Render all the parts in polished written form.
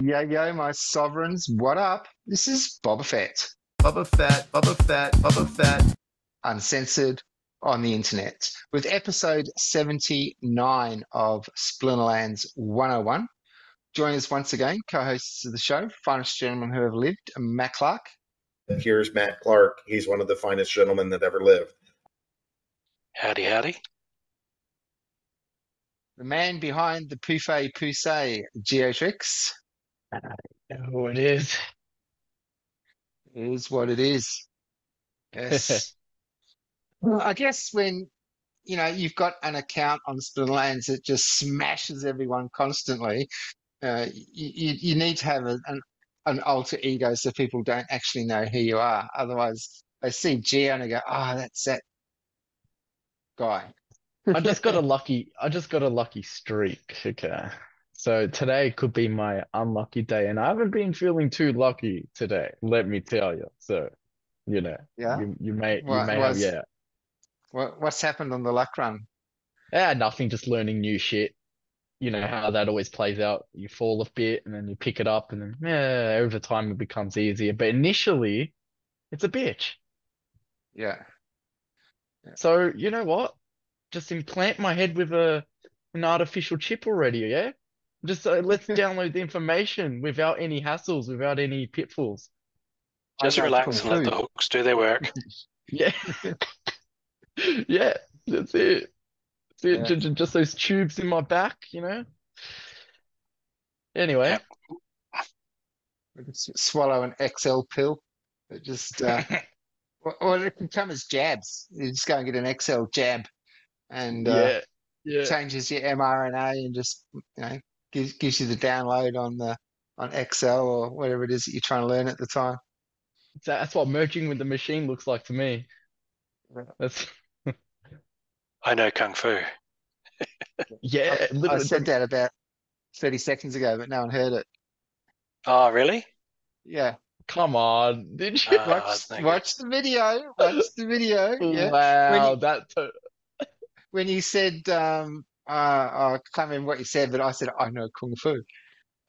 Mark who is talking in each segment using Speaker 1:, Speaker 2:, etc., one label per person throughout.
Speaker 1: Yo, yo, my sovereigns, what up? This is Boba Fett,
Speaker 2: Bubba Fett, Bubba Fett, Bubba Fett.
Speaker 1: uncensored on the internet, with episode 79 of Splinterlands 101. Join us once again, co-hosts of the show, finest gentleman who ever lived, Matt Clark.
Speaker 3: Here's Matt Clark. He's one of the finest gentlemen that ever lived.
Speaker 4: Howdy, howdy.
Speaker 1: The man behind the Pouffe Poussey, Geotrix.
Speaker 2: Oh, it is.
Speaker 1: It is what it is. Yes. Well, I guess when you've got an account on Splinterlands that just smashes everyone constantly, you need to have an alter ego so people don't actually know who you are. Otherwise, they see Geo and they go, "Oh, that's that guy."
Speaker 2: I just got a lucky streak. Okay. So today could be my unlucky day, and I haven't been feeling too lucky today, let me tell you. So,
Speaker 1: Yeah.
Speaker 2: you may
Speaker 1: What
Speaker 2: have,
Speaker 1: was
Speaker 2: yeah.
Speaker 1: what's happened on the luck run?
Speaker 2: Nothing, just learning new shit. You know how that always plays out. You fall a bit and then you pick it up, and then over time it becomes easier. But initially, it's a bitch.
Speaker 1: Yeah.
Speaker 2: So you know what? Just implant my head with an artificial chip already, yeah? Just let's download the information without any hassles, without any pitfalls.
Speaker 4: Just
Speaker 1: I like
Speaker 4: relax
Speaker 1: kung
Speaker 4: and let
Speaker 1: fu.
Speaker 4: the hooks do their work.
Speaker 2: Yeah, yeah, that's it. That's it.
Speaker 1: Yeah.
Speaker 2: Just those tubes in my back, you know? Anyway,
Speaker 4: Yep.
Speaker 1: Swallow an XL pill. It just or it can come as jabs. You just go and get an XL jab and
Speaker 2: yeah, yeah.
Speaker 1: changes your mRNA and just gives you the download on XL or whatever it is that you're trying to learn at the time.
Speaker 2: That's what merging with the machine looks like to me.
Speaker 1: Yeah.
Speaker 2: That's
Speaker 4: I know Kung Fu.
Speaker 2: yeah,
Speaker 1: I
Speaker 2: literally.
Speaker 1: said that about 30 seconds ago, but no one heard it.
Speaker 4: Oh, really?
Speaker 1: Yeah.
Speaker 2: Come on, did you?
Speaker 4: That's no good.
Speaker 1: Watch the video. Watch the video. Yeah.
Speaker 2: Wow,
Speaker 1: When you said I can't remember what you said, but I said I know Kung Fu.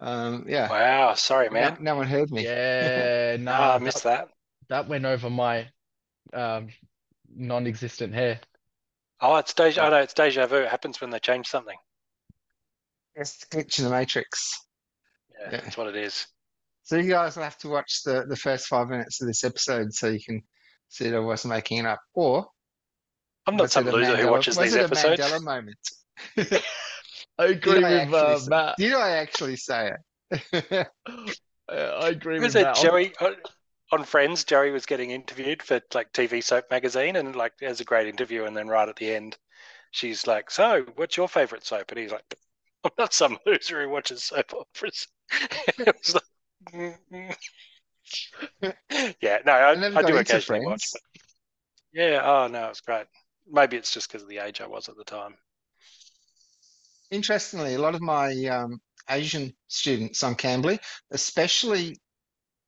Speaker 1: Yeah.
Speaker 4: Wow, sorry, man.
Speaker 1: No one heard me.
Speaker 2: yeah,
Speaker 4: Ah,
Speaker 2: nah,
Speaker 4: I missed that.
Speaker 2: that went over my um non-existent hair.
Speaker 4: Oh, it's deja. I know it's deja vu. It happens when they change something.
Speaker 1: It's the glitch in the matrix.
Speaker 4: Yeah,
Speaker 1: Yeah.
Speaker 4: that's what it is.
Speaker 1: So you guys will have to watch the first 5 minutes of this episode so you can see that I wasn't making it up. Or
Speaker 4: I'm not
Speaker 1: was
Speaker 4: some
Speaker 1: it a
Speaker 4: loser who
Speaker 1: Mandela,
Speaker 4: watches
Speaker 1: was
Speaker 4: these
Speaker 1: it a
Speaker 4: episodes.
Speaker 1: Mandela moment?
Speaker 2: I agree
Speaker 1: I
Speaker 2: with
Speaker 1: actually
Speaker 2: Matt.
Speaker 1: did I actually say it?
Speaker 2: I agree
Speaker 4: Was
Speaker 2: with
Speaker 4: it
Speaker 2: Matt.
Speaker 4: Joey on Friends? Joey was getting interviewed for like TV soap magazine, and like it was a great interview. And then right at the end, she's like, "So, what's your favorite soap?" And he's like, "I'm not some loser who watches soap operas." It was like, yeah, no,
Speaker 1: I never
Speaker 4: I
Speaker 1: got
Speaker 4: do
Speaker 1: into
Speaker 4: occasionally watch,
Speaker 1: Friends.
Speaker 4: but yeah, oh no, it's great. Maybe it's just because of the age I was at the time.
Speaker 1: Interestingly, a lot of my Asian students on Cambly, especially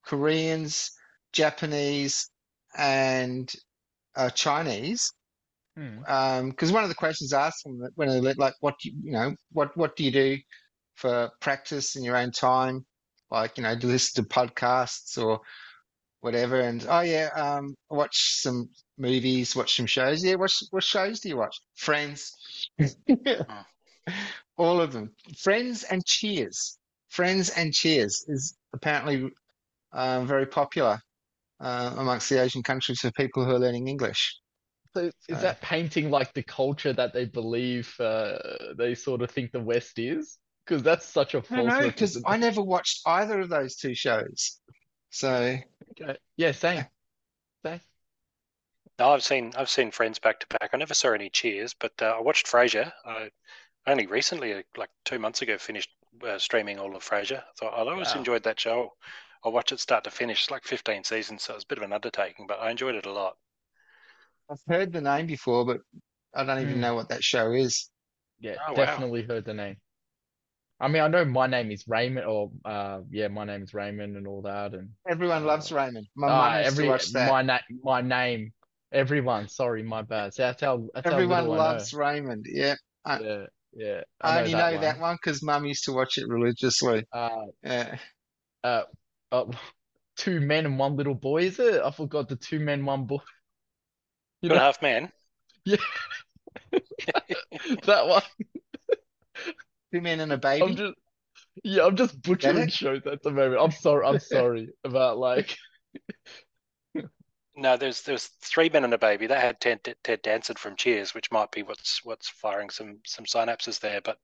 Speaker 1: Koreans, Japanese, and Chinese,
Speaker 2: Hmm.
Speaker 1: because one of the questions asked them when they like, what do what do you do for practice in your own time? Like, do you listen to podcasts or whatever? And oh yeah, I watch some movies, watch some shows. Yeah, what shows do you watch? Friends.
Speaker 4: Mm.
Speaker 1: All of them. Friends and Cheers. Friends and Cheers is apparently very popular amongst the Asian countries for people who are learning English.
Speaker 2: So is
Speaker 1: So,
Speaker 2: that painting like the culture that they believe they sort of think the West is? Because that's such a
Speaker 1: I don't
Speaker 2: false
Speaker 1: know, because I
Speaker 2: representation.
Speaker 1: never watched either of those two shows. So,
Speaker 2: Okay. Yeah,
Speaker 1: yeah.
Speaker 2: same. Same.
Speaker 4: No, I've seen Friends back to back. I never saw any Cheers, but I watched Frasier. I only recently, like 2 months ago, finished streaming all of Frasier. I thought I always
Speaker 2: Wow.
Speaker 4: enjoyed that show. I watched it start to finish. It's like 15 seasons, so it was a bit of an undertaking, but I enjoyed it a lot.
Speaker 1: I've heard the name before, but I don't even
Speaker 2: Hmm.
Speaker 1: know what that show is.
Speaker 2: Yeah,
Speaker 4: Oh wow!
Speaker 2: definitely heard the name. I mean, I know my name is Raymond, or yeah, my name is Raymond and all that, and
Speaker 1: Everyone
Speaker 2: uh,
Speaker 1: loves Raymond. My mum used to
Speaker 2: every
Speaker 1: watch that.
Speaker 2: my name, everyone. Sorry, my bad. So that's how
Speaker 1: Everyone
Speaker 2: little I know.
Speaker 1: loves Raymond. Yeah. I,
Speaker 2: Yeah, Yeah, I
Speaker 1: I
Speaker 2: know
Speaker 1: only
Speaker 2: that
Speaker 1: know that
Speaker 2: one.
Speaker 1: one because Mum used to watch it religiously.
Speaker 2: Uh,
Speaker 1: Yeah.
Speaker 2: uh, uh, Two men and one little boy, is it? I forgot the two men, one boy. You
Speaker 4: Two and
Speaker 2: know,
Speaker 4: a Half Men.
Speaker 2: yeah, that one.
Speaker 1: Two men and a
Speaker 2: I'm
Speaker 1: baby.
Speaker 2: just, yeah, I'm just
Speaker 1: Is that
Speaker 2: butchering
Speaker 1: it?
Speaker 2: shows at the moment. I'm sorry about like,
Speaker 4: No, there's Three Men and a Baby. That had Ted Danson from Cheers, which might be what's firing some synapses there. But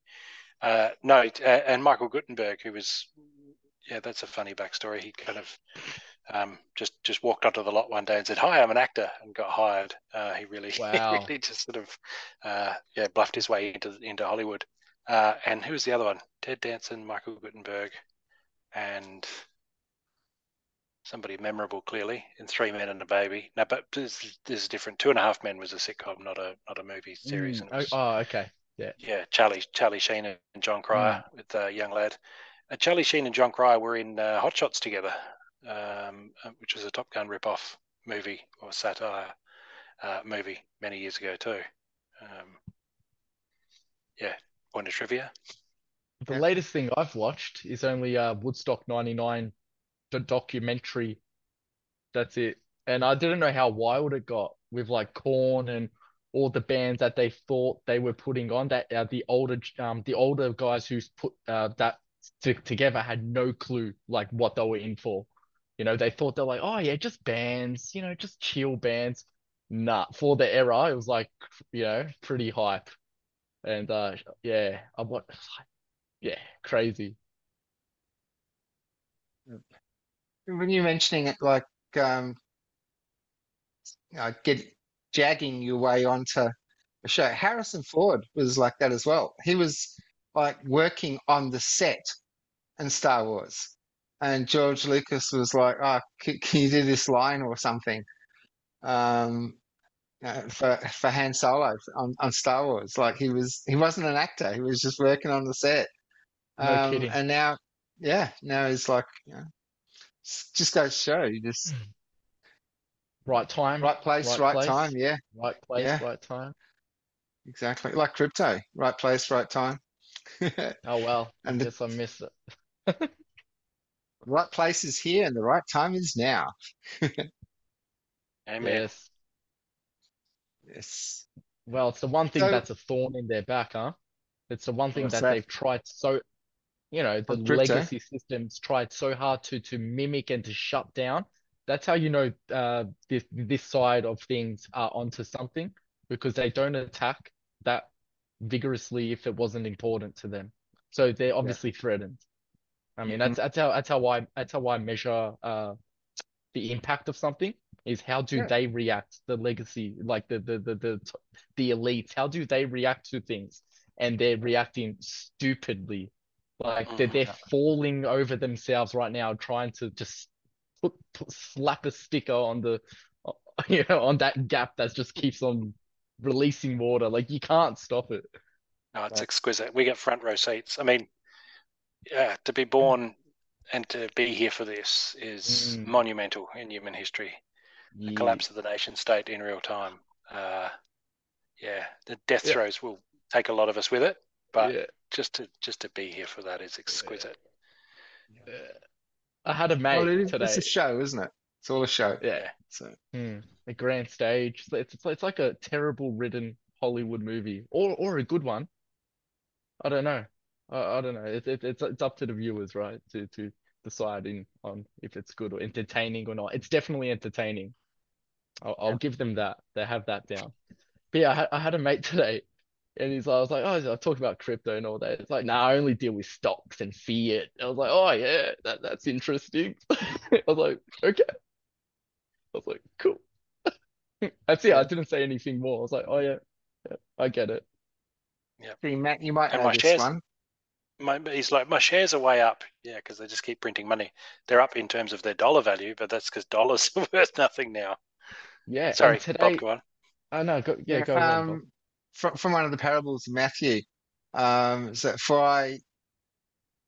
Speaker 4: no, and Michael Gutenberg, who was, yeah, that's a funny backstory. He kind of just walked onto the lot one day and said, "Hi, I'm an actor," and got hired. He really he
Speaker 2: wow.
Speaker 4: really just sort of yeah, bluffed his way into Hollywood. And who was the other one? Ted Danson, Michael Gutenberg, and somebody memorable, clearly, in Three Men and a Baby. No, but this is different. Two and a Half Men was a sitcom, not a movie series, and it
Speaker 2: Oh,
Speaker 4: was,
Speaker 2: oh, okay. Yeah.
Speaker 4: yeah, Charlie Sheen and John Cryer
Speaker 2: Mm.
Speaker 4: with a young lad. Charlie Sheen and John Cryer were in Hot Shots together, which was a Top Gun rip-off movie or satire movie many years ago too. Um, yeah, point of trivia.
Speaker 2: The
Speaker 1: Yeah.
Speaker 2: latest thing I've watched is only Woodstock 99, the documentary. That's it. And I didn't know how wild it got with like Korn and all the bands that they thought they were putting on. That the older guys who's put that together had no clue like what they were in for. You know, they thought they're like, oh yeah, just bands, you know, just chill bands. Nah, for the era, it was like, you know, pretty hype. And yeah, I what, yeah, crazy.
Speaker 1: When you're mentioning it, like um, get jagging your way onto a show. Harrison Ford was like that as well. He was like working on the set in Star Wars, and George Lucas was like, "Oh, can you do this line or something?" Um, for Han Solo on Star Wars. Like he wasn't an actor. He was just working on the set.
Speaker 2: No kidding.
Speaker 1: And now, yeah, now he's like, just goes to show you just
Speaker 2: Right time,
Speaker 1: right place,
Speaker 2: right
Speaker 1: right time.
Speaker 2: place,
Speaker 1: Yeah,
Speaker 2: right place,
Speaker 1: yeah,
Speaker 2: right time.
Speaker 1: exactly. Like crypto, right place, right time.
Speaker 2: Oh well, I
Speaker 1: And the
Speaker 2: guess I missed it.
Speaker 1: right place is here, and the right time is now.
Speaker 4: Amen.
Speaker 2: Yes.
Speaker 1: Yes.
Speaker 2: Well, it's the one thing
Speaker 1: So
Speaker 2: that's a thorn in their back, huh? It's the one thing
Speaker 1: what's
Speaker 2: that
Speaker 1: that
Speaker 2: they've tried so, you know, the
Speaker 1: on crypto?
Speaker 2: legacy systems tried so hard to mimic and to shut down. That's how you know this side of things are onto something because they don't attack that vigorously if it wasn't important to them. So they're
Speaker 1: Yeah.
Speaker 2: obviously threatened. I mean,
Speaker 1: Hmm.
Speaker 2: that's how I measure the impact of something is how do
Speaker 1: Yeah.
Speaker 2: they react, the legacy, like the elites, how do they react to things? And they're reacting stupidly. Like they're
Speaker 1: Yeah.
Speaker 2: falling over themselves right now, trying to just slap a sticker on the you know on that gap that just keeps on releasing water. Like you can't stop it.
Speaker 4: No, it's
Speaker 1: Yeah.
Speaker 4: exquisite. We get front row seats. I mean, yeah, to be born and to be here for this is
Speaker 2: Mm,
Speaker 4: monumental in human history. The
Speaker 2: yeah,
Speaker 4: collapse of the nation state in real time. Yeah, the death
Speaker 2: yeah,
Speaker 4: throes will take a lot of us with it, but
Speaker 2: yeah,
Speaker 4: just to be here for that is
Speaker 2: yeah,
Speaker 4: exquisite.
Speaker 2: yeah. I had a
Speaker 1: Well,
Speaker 2: mate
Speaker 1: it's a
Speaker 2: today.
Speaker 1: show, isn't it? It's all a show.
Speaker 2: Yeah.
Speaker 4: Yeah,
Speaker 1: So
Speaker 2: The grand stage. It's like a terrible written Hollywood movie, or a good one. I don't know. I don't know. It's up to the viewers, right, to decide in on if it's good or entertaining or not. It's definitely entertaining. I'll
Speaker 1: yeah.
Speaker 2: give them that. They have that down. But yeah, I had a mate today, and I was like, oh, I talk about crypto and all that. It's like, nah, I only deal with stocks and fiat. I was like, oh yeah, that's interesting. I was like, okay. I was like, cool. That's it. I
Speaker 1: Yeah.
Speaker 2: didn't say anything more. I was like, oh yeah, yeah, I get it.
Speaker 4: yeah.
Speaker 1: See, Matt, you might
Speaker 4: And
Speaker 1: know
Speaker 4: my
Speaker 1: this
Speaker 4: shares,
Speaker 1: one.
Speaker 4: he's like, my shares are way up. Yeah, because they just keep printing money. They're up in terms of their dollar value, but that's because dollars are worth nothing now.
Speaker 2: Yeah, and
Speaker 4: Sorry, Bob,
Speaker 2: today,
Speaker 4: go on.
Speaker 2: I know, go, yeah,
Speaker 1: Yeah.
Speaker 2: go ahead, Bob.
Speaker 1: From one of the parables of Matthew, so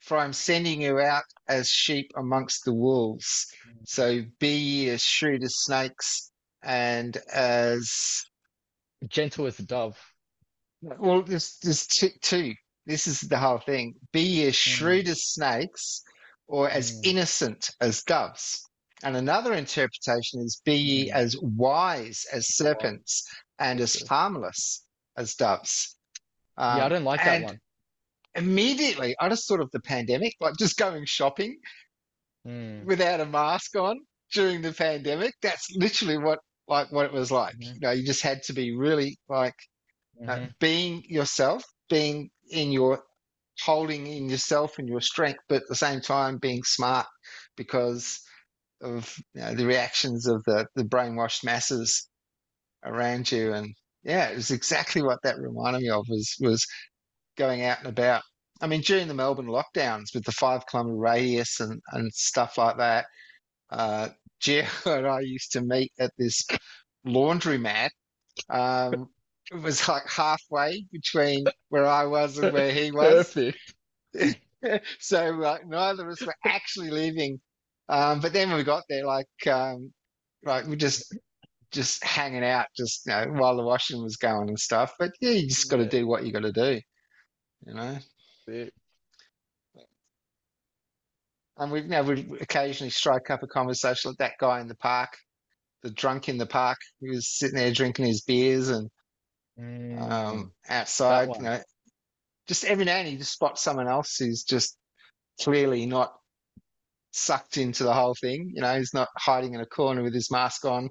Speaker 1: for I'm sending you out as sheep amongst the wolves. So be ye as shrewd as snakes and as
Speaker 2: Gentle as a dove.
Speaker 1: Well, there's two. This is the whole thing. Be ye as shrewd as snakes or as
Speaker 2: Mm.
Speaker 1: innocent as doves. And another interpretation is be ye
Speaker 2: Mm.
Speaker 1: as wise as serpents and as
Speaker 2: Okay.
Speaker 1: harmless as doves.
Speaker 2: Yeah, I don't like that
Speaker 1: And
Speaker 2: one.
Speaker 1: immediately I just thought of the pandemic, like just going shopping
Speaker 2: Mm.
Speaker 1: without a mask on during the pandemic. That's literally what it was like.
Speaker 2: Mm-hmm.
Speaker 1: You know, you just had to be really like
Speaker 2: Mm-hmm.
Speaker 1: being yourself, being in your holding in yourself and your strength, but at the same time being smart because of the reactions of the brainwashed masses around you. And yeah, it was exactly what that reminded me of was going out and about. I mean, during the Melbourne lockdowns with the 5 kilometre radius and stuff like that, uh, Gio and I used to meet at this laundromat. Um, it was like halfway between where I was and where he was.
Speaker 2: Perfect.
Speaker 1: So neither of us were actually leaving. But then when we got there, like we just hanging out, just while the washing was going and stuff. But yeah, you just got to
Speaker 2: Yeah.
Speaker 1: do what you got to do, you know.
Speaker 2: Sick.
Speaker 1: And we occasionally strike up a conversation with that guy in the park, the drunk in the park. He was sitting there drinking his beers and
Speaker 2: That
Speaker 1: outside,
Speaker 2: one.
Speaker 1: just every now and then you just spot someone else who's just clearly not sucked into the whole thing. He's not hiding in a corner with his mask on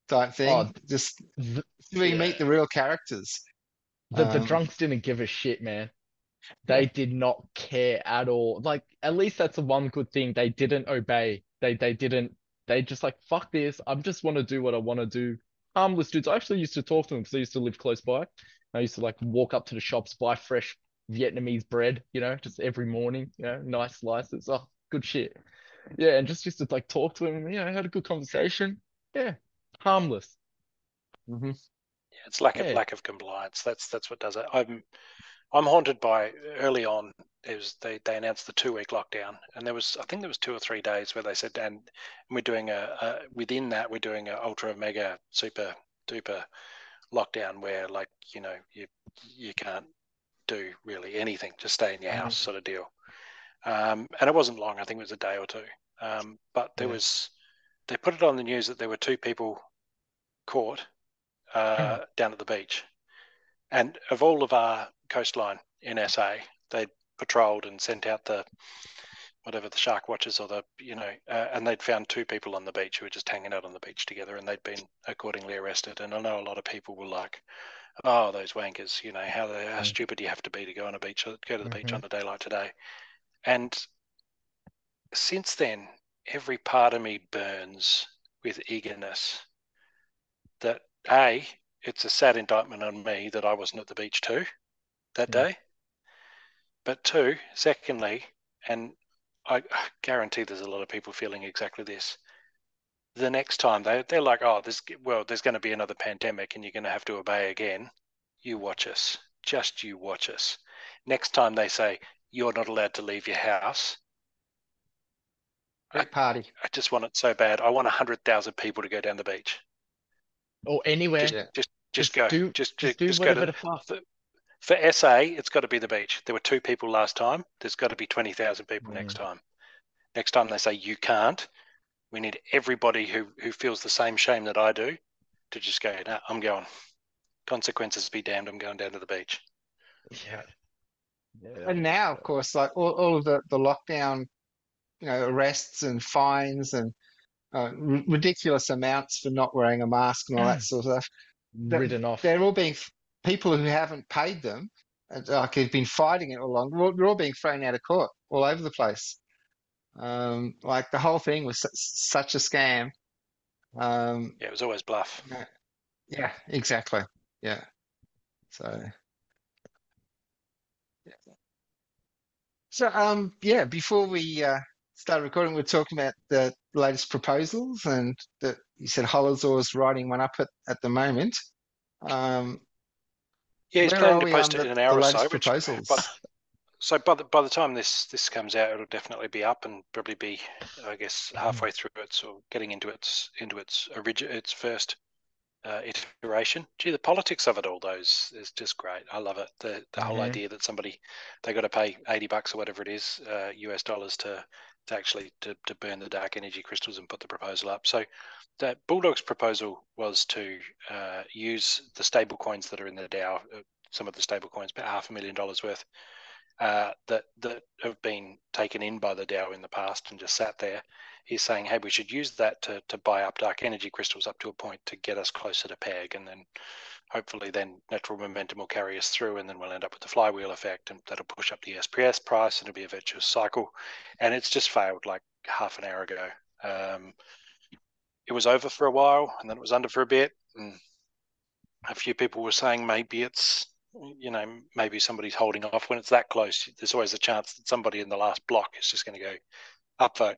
Speaker 1: type
Speaker 2: Oh,
Speaker 1: thing. Just
Speaker 2: th
Speaker 1: we
Speaker 2: yeah.
Speaker 1: meet the real characters.
Speaker 2: The
Speaker 1: Um,
Speaker 2: drunks didn't give a shit, man.
Speaker 1: yeah,
Speaker 2: They did not care at all. Like, at least that's the one good thing. They didn't obey. They didn't. They just like, fuck this. I just want to do what I want to do. Harmless dudes. I actually used to talk to them because I used to live close by. I used to like walk up to the shops, buy fresh Vietnamese bread, just every morning, nice slices. Oh, good shit. Yeah, and just used to like talk to him, had a good conversation. Yeah, harmless.
Speaker 1: hmm
Speaker 4: Yeah, it's lack of
Speaker 2: Yeah.
Speaker 4: compliance. That's what does it. I'm haunted by early on. They announced the 2 week lockdown, and I think there was 2 or 3 days where they said, and we're doing within that we're doing a ultra mega super duper lockdown where you can't do really anything, just stay in your house
Speaker 2: Mm,
Speaker 4: sort of deal. And it wasn't long. I think it was a day or two. But
Speaker 2: yeah.
Speaker 4: they put it on the news that there were 2 people caught down at the beach. And of all of our coastline in SA, they patrolled and sent out the shark watchers or and they'd found 2 people on the beach who were just hanging out on the beach together, and they'd been accordingly arrested. And I know a lot of people were like, "Oh, those wankers! How
Speaker 2: Mm,
Speaker 4: stupid do you have to be to go to the beach
Speaker 2: mhm.
Speaker 4: on a day like today?" And since then, every part of me burns with eagerness that it's a sad indictment on me that I wasn't at the beach too that
Speaker 2: Mm.
Speaker 4: day. But secondly, and I guarantee there's a lot of people feeling exactly this. The next time they're like, oh, there's going to be another pandemic and you're going to have to obey again. You watch us. Just you watch us. Next time they say you're not allowed to leave your house, I,
Speaker 1: big party.
Speaker 4: I just want it so bad. I want 100,000 people to go down the beach.
Speaker 2: Or
Speaker 4: Just
Speaker 2: anywhere.
Speaker 1: Yeah.
Speaker 4: just go.
Speaker 2: Just do
Speaker 4: Just go
Speaker 2: whatever
Speaker 4: to
Speaker 2: the fuck.
Speaker 4: for SA. It's got to be the beach. There were 2 people last time. There's got to be 20,000 people next
Speaker 2: Mm.
Speaker 4: time. Next time they say you can't, we need everybody who feels the same shame that I do to just go, no, I'm going. Consequences be damned, I'm going down to the beach.
Speaker 2: Yeah. Yeah.
Speaker 1: And now, of course, like all of the lockdown, arrests and fines and ridiculous amounts for not wearing a mask and all that sort of stuff. That
Speaker 2: Written off.
Speaker 1: they're all being people who haven't paid them, like who've been fighting it all along. They're all being thrown out of court all over the place. Like the whole thing was such a scam. Um,
Speaker 4: Yeah, it was always bluff.
Speaker 1: yeah, yeah, exactly. Yeah. So, yeah. Before we start recording, we're talking about the latest proposals, and that you said Holazor's writing one up at the moment. Um,
Speaker 4: Yeah, he's
Speaker 1: where
Speaker 4: planning
Speaker 1: are
Speaker 4: to
Speaker 1: we on
Speaker 4: post it in an hour
Speaker 1: the
Speaker 4: or so,
Speaker 1: latest
Speaker 4: which
Speaker 1: proposals?
Speaker 4: by the time this comes out, it'll definitely be up and probably be, I guess, halfway through it, or getting into its first iteration. Gee, the politics of it all, those is just great. I love it. The whole idea that they got to pay $80 or whatever it is, US dollars to actually to burn the dark energy crystals and put the proposal up. So that Bulldog's proposal was to use the stable coins that are in the DAO, some of the stable coins, about $500,000 worth, that have been taken in by the DAO in the past and just sat there. He's saying, hey, we should use that to buy up dark energy crystals up to a point to get us closer to peg, and then hopefully then natural momentum will carry us through, and then we'll end up with the flywheel effect, and that'll push up the SPS price, and it'll be a virtuous cycle. And it's just failed like half an hour ago. It was over for a while, and then it was under for a bit, and a few people were saying maybe it's, maybe somebody's holding off. When it's that close, there's always a chance that somebody in the last block is just going to go upvote.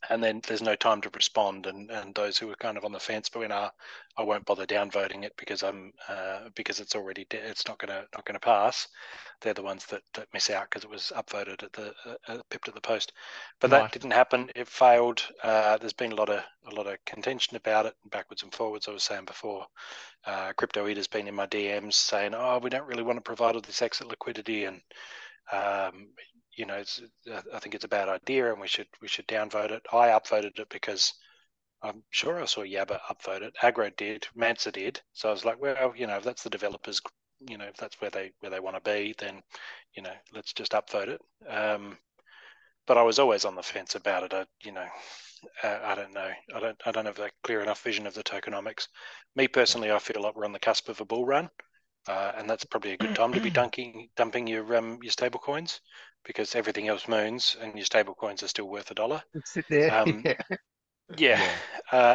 Speaker 4: And then there's no time to respond, and those who are kind of on the fence, but I won't bother downvoting it because because it's already it's not gonna pass. They're the ones that miss out because it was upvoted at the pipped at the post. But that didn't happen. It failed. There's been a lot of contention about it, backwards and forwards. I was saying before, Crypto Eater's been in my DMs saying, "Oh, we don't really want to provide all this exit liquidity," and I think it's a bad idea, and we should downvote it. I upvoted it because I'm sure I saw Yabba upvote it. Agro did, Mansa did. So I was like, well, if that's the developers, if that's where they want to be, then let's just upvote it. But I was always on the fence about it. I don't know. I don't have a clear enough vision of the tokenomics. Me personally, I feel like we're on the cusp of a bull run. And that's probably a good time to be dumping your stable coins, because everything else moons and your stable coins are still worth $1.
Speaker 1: Sit there.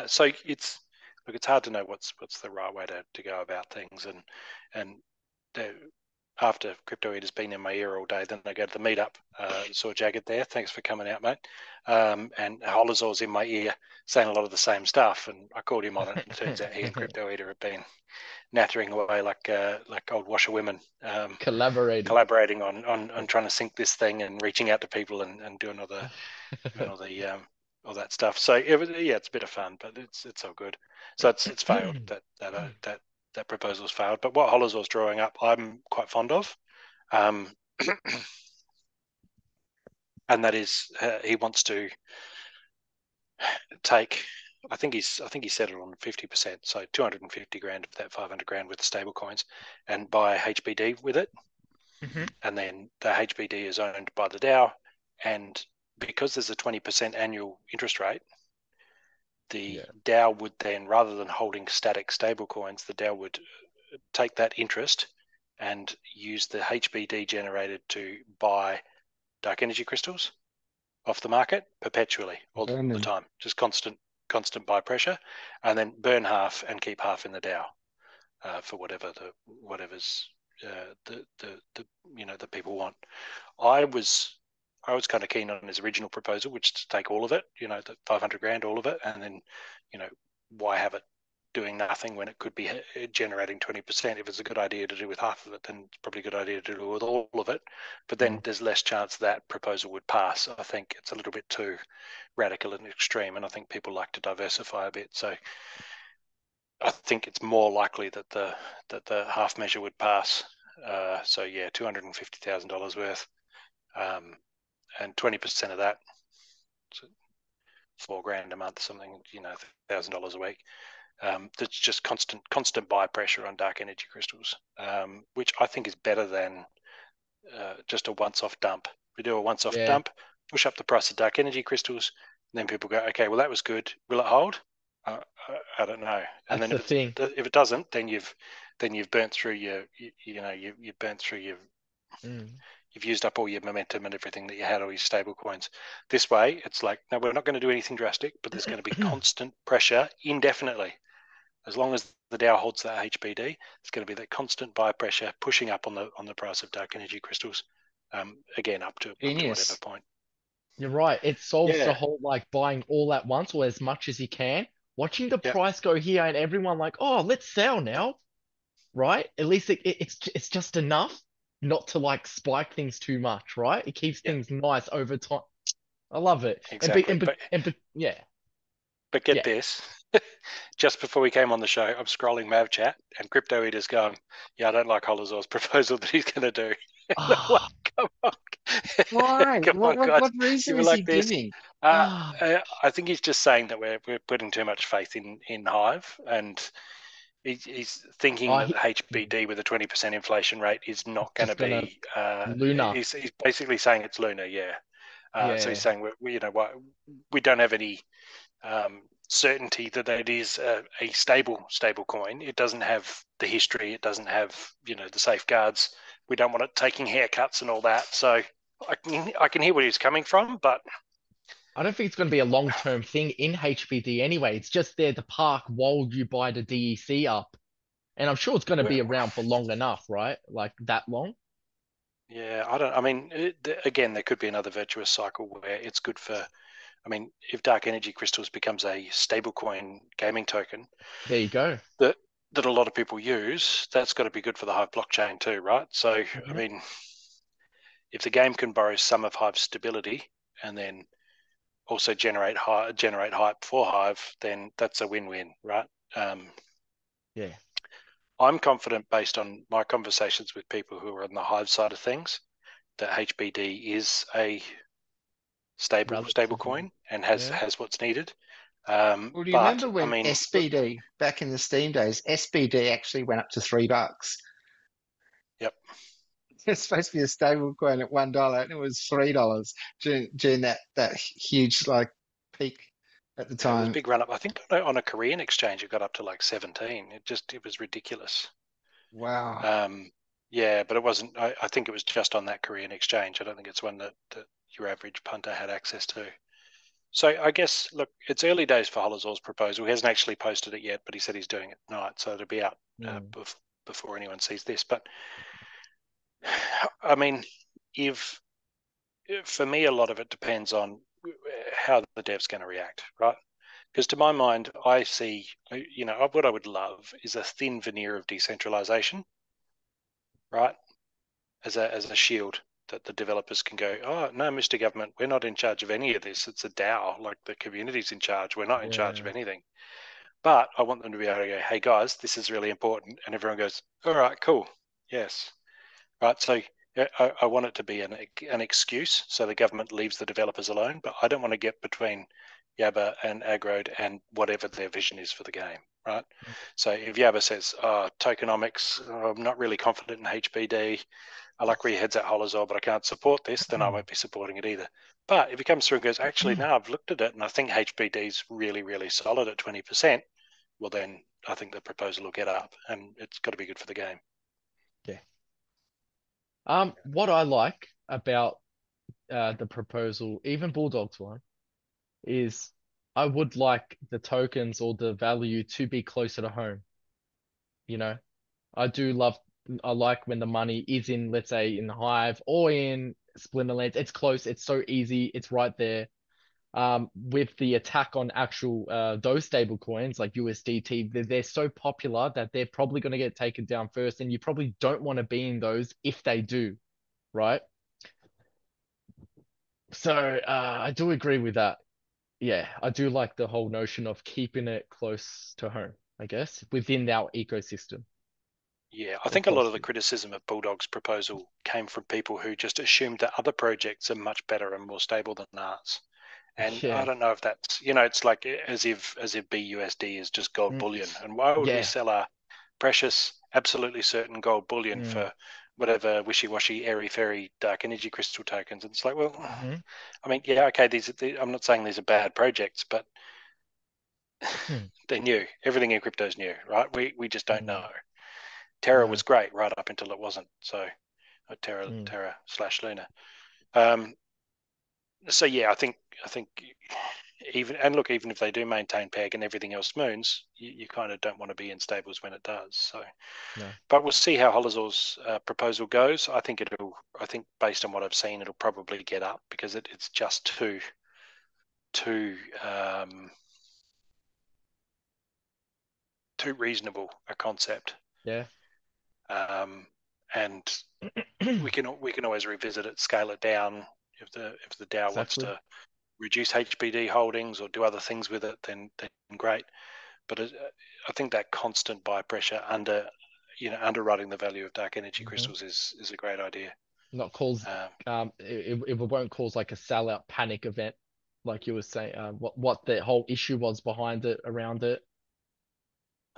Speaker 4: So it's hard to know what's the right way to go about things, and after Crypto Eater's been in my ear all day, then I go to the meetup. Saw Jagged there. Thanks for coming out, mate. And Holazor's in my ear saying a lot of the same stuff, and I called him on it. And it turns out he and Crypto Eater have been nattering away like old washerwomen, collaborating on trying to sync this thing and reaching out to people and doing all that stuff. So it's a bit of fun, but it's all good. So it's failed. That proposal's failed. But what Holazor's drawing up, I'm quite fond of, and that is he wants to take. I think he set it on 50%, so 250 grand of that 500 grand with the stable coins, and buy HBD with it. And then the HBD is owned by the DAO, and because there's a 20% annual interest rate, the DAO would then, rather than holding static stable coins, the DAO would take that interest and use the HBD generated to buy dark energy crystals off the market perpetually, all the time, just constant buy pressure, and then burn half and keep half in the DAO for whatever's the people want. I was kind of keen on his original proposal, which is to take all of it, the 500 grand, all of it, and then why have it doing nothing when it could be generating 20%? If it's a good idea to do with half of it, then it's probably a good idea to do with all of it. But then there's less chance that proposal would pass. I think it's a little bit too radical and extreme, and I think people like to diversify a bit. So I think it's more likely that the half measure would pass. So yeah, $250,000 worth, and 20% of that, so $4,000 a month, something, $1,000 a week. That's just constant buy pressure on dark energy crystals, which I think is better than just a once-off dump. We do a once-off dump, push up the price of dark energy crystals, and then people go, okay, well, that was good. Will it hold? I don't know. And
Speaker 2: That's
Speaker 4: then
Speaker 2: the
Speaker 4: if it doesn't, then you've burnt through you've burnt through your you've used up all your momentum and everything that you had, all your stable coins. This way, it's like, no, we're not going to do anything drastic, but there's going to be constant pressure indefinitely. As long as the DAO holds that HBD, it's going to be that constant buy pressure pushing up on the price of dark energy crystals. Again, up to whatever point.
Speaker 2: You're right. It solves the whole buying all at once or as much as you can. Watching the price go here and everyone oh, let's sell now, right? At least it's just enough not to spike things too much, right? It keeps things nice over time. I love it.
Speaker 4: Exactly.
Speaker 2: Yeah.
Speaker 4: But get
Speaker 2: Yeah.
Speaker 4: this. Just before we came on the show, I'm scrolling Mav chat and Crypto Eater's going, yeah, I don't like Holozor's proposal that he's going to do. And I'm like, come on.
Speaker 1: Why?
Speaker 4: Come on, guys.
Speaker 1: What
Speaker 4: You
Speaker 1: reason
Speaker 4: were
Speaker 1: is he
Speaker 4: like this.
Speaker 1: giving?
Speaker 4: I think he's just saying that we're putting too much faith in Hive, and he's thinking that HBD with a 20% inflation rate is not going to
Speaker 2: Just gonna
Speaker 4: be.
Speaker 2: Luna.
Speaker 4: He's basically saying it's Luna, yeah. So
Speaker 2: Yeah.
Speaker 4: he's saying we don't have any certainty that it is a stable coin. It doesn't have the history. It doesn't have the safeguards. We don't want it taking haircuts and all that. So I can hear where he's coming from, but
Speaker 2: I don't think it's going to be a long-term thing in HBD anyway. It's just there to park while you buy the DEC up. And I'm sure it's going to be around for long enough, right? Like that long.
Speaker 4: Yeah, I mean, again, there could be another virtuous cycle where it's good for. I mean, if Dark Energy Crystals becomes a stablecoin gaming token
Speaker 2: There you go.
Speaker 4: that a lot of people use, that's got to be good for the Hive blockchain too, right? So, I mean, if the game can borrow some of Hive's stability and then also generate hype for Hive, then that's a win-win, right?
Speaker 2: Yeah.
Speaker 4: I'm confident, based on my conversations with people who are on the Hive side of things, that HBD is a stable coin and has what's needed.
Speaker 1: Well, do you
Speaker 4: But
Speaker 1: remember
Speaker 4: I
Speaker 1: when
Speaker 4: mean,
Speaker 1: SBD back in the Steam days, SBD actually went up to $3?
Speaker 4: yep.
Speaker 1: It's supposed to be a stable coin at $1, and it was $3 during that huge peak at the
Speaker 4: It was a
Speaker 1: time.
Speaker 4: big run up. I think on a Korean exchange, it got up to like 17. It was ridiculous.
Speaker 1: Wow.
Speaker 4: Yeah, but it wasn't. I think it was just on that Korean exchange. I don't think it's one that your average punter had access to. So I guess, look, it's early days for Holozor's proposal. He hasn't actually posted it yet, but he said he's doing it tonight, so it'll be out before anyone sees this. But I mean, if for me, a lot of it depends on how the dev's going to react, right? Because to my mind, I see, what I would love is a thin veneer of decentralization, right? As a shield that the developers can go, oh, no, Mr. Government, we're not in charge of any of this. It's a DAO, like the community's in charge. We're not in charge of anything. But I want them to be able to go, hey, guys, this is really important. And everyone goes, all right, cool. Yes. Right. So I want it to be an excuse so the government leaves the developers alone. But I don't want to get between Yabba and Agrode and whatever their vision is for the game. Right. So if Yabba says, tokenomics, I'm not really confident in HBD. I like where your head's at, Holozor, but I can't support this, then I won't be supporting it either. But if he comes through and goes, actually, no, I've looked at it and I think HBD is really, really solid at 20%, well, then I think the proposal will get up and it's got to be good for the game.
Speaker 2: Yeah. What I like about the proposal, even Bulldog's one, is I would like the tokens or the value to be closer to home. You know, I like when the money is in, let's say, in Hive or in Splinterlands. It's close. It's so easy. It's right there. With the attack on actual those stable coins like USDT, they're so popular that they're probably going to get taken down first, and you probably don't want to be in those if they do, right? So I do agree with that. Yeah, I do like the whole notion of keeping it close to home, I guess, within our ecosystem.
Speaker 4: Yeah, I
Speaker 2: Or
Speaker 4: think a lot
Speaker 2: close
Speaker 4: of the
Speaker 2: to.
Speaker 4: criticism of Bulldog's proposal came from people who just assumed that other projects are much better and more stable than ours. And I
Speaker 2: Yeah.
Speaker 4: don't know if that's, it's like as if BUSD is just gold
Speaker 2: Mm,
Speaker 4: bullion. And why would we
Speaker 2: yeah.
Speaker 4: sell our precious, absolutely certain gold bullion
Speaker 2: Mm.
Speaker 4: for whatever wishy-washy, airy-fairy dark energy crystal tokens? And it's like, well,
Speaker 2: Hmm.
Speaker 4: I mean, yeah, okay, I'm not saying these are bad projects, but they're new. Everything in crypto is new, right? We just don't know. Terra
Speaker 2: No.
Speaker 4: was great right up until it wasn't. So
Speaker 2: Mm.
Speaker 4: Terra / Luna. Um, so yeah, I think even if they do maintain peg and everything else moons, you kind of don't want to be in stables when it does. So,
Speaker 2: No.
Speaker 4: but we'll see how Holozor's proposal goes. I think based on what I've seen, it'll probably get up because it's just too reasonable a concept.
Speaker 2: Yeah.
Speaker 4: And we can always revisit it, scale it down if the DAO wants
Speaker 2: Exactly.
Speaker 4: to reduce HBD holdings or do other things with it, then great. But I think that constant buy pressure underwriting the value of dark energy crystals is a great idea.
Speaker 2: Not cause it won't cause like a sellout panic event, like you were saying. What the whole issue was behind it, around it.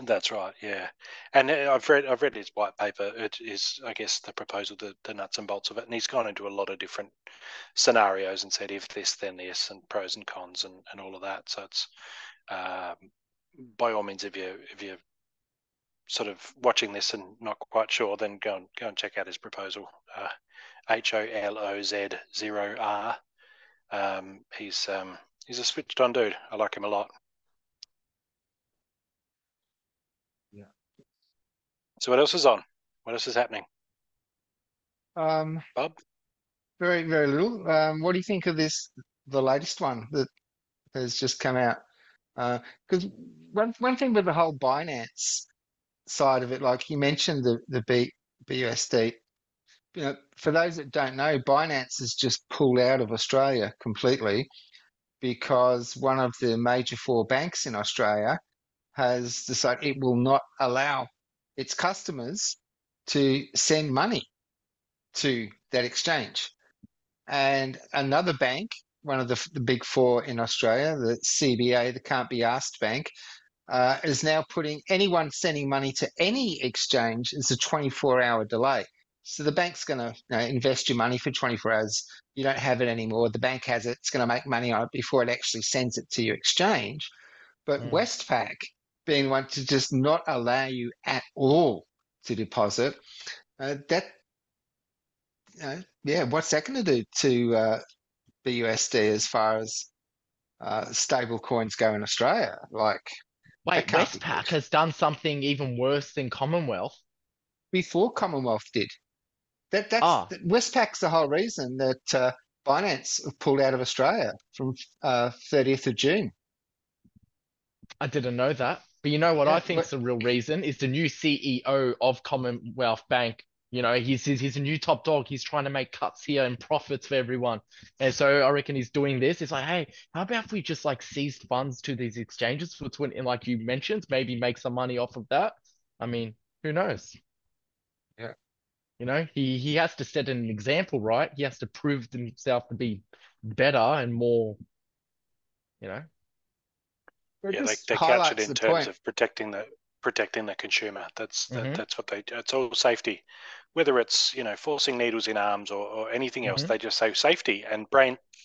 Speaker 4: That's right, yeah. And I've read his white paper. It is, I guess, the proposal, the nuts and bolts of it, and he's gone into a lot of different scenarios and said if this, then this, and pros and cons, and all of that. So it's by all means, if you're sort of watching this and not quite sure, then go and check out his proposal. HOLOZ0R. He's a switched on dude. I like him a lot.
Speaker 1: Yeah.
Speaker 4: So what else is on? What else is happening?
Speaker 1: Bob? Very, very little. What do you think of the latest one that has just come out? Because one thing with the whole Binance side of it, like you mentioned the BUSD, for those that don't know, Binance has just pulled out of Australia completely because one of the major four banks in Australia has decided it will not allow its customers to send money to that exchange. And another bank, one of the big four in Australia, the CBA, the Can't Be Asked Bank, is now putting anyone sending money to any exchange is a 24-hour delay. So the bank's going to invest your money for 24 hours. You don't have it anymore. The bank has it. It's going to make money on it before it actually sends it to your exchange. But Westpac being one to just not allow you at all to deposit, what's that going to do to BUSD as far as stable coins go in Australia? Like,
Speaker 2: wait, Westpac has done something even worse than Commonwealth.
Speaker 1: Before Commonwealth did. Westpac's the whole reason that Binance pulled out of Australia from 30th of June.
Speaker 2: I didn't know that. But you know what I think is the real reason is the new CEO of Commonwealth Bank. He's a new top dog. He's trying to make cuts here and profits for everyone. And so I reckon he's doing this. It's like, hey, how about if we just like seized funds to these exchanges for 20, and like you mentioned, maybe make some money off of that. I mean, who knows?
Speaker 1: Yeah.
Speaker 2: He has to set an example, right? He has to prove himself to be better and more,
Speaker 4: Yeah, they couch it in terms of protecting the consumer. That's what they do. It's all safety, whether it's forcing needles in arms or anything else. They just say safety, and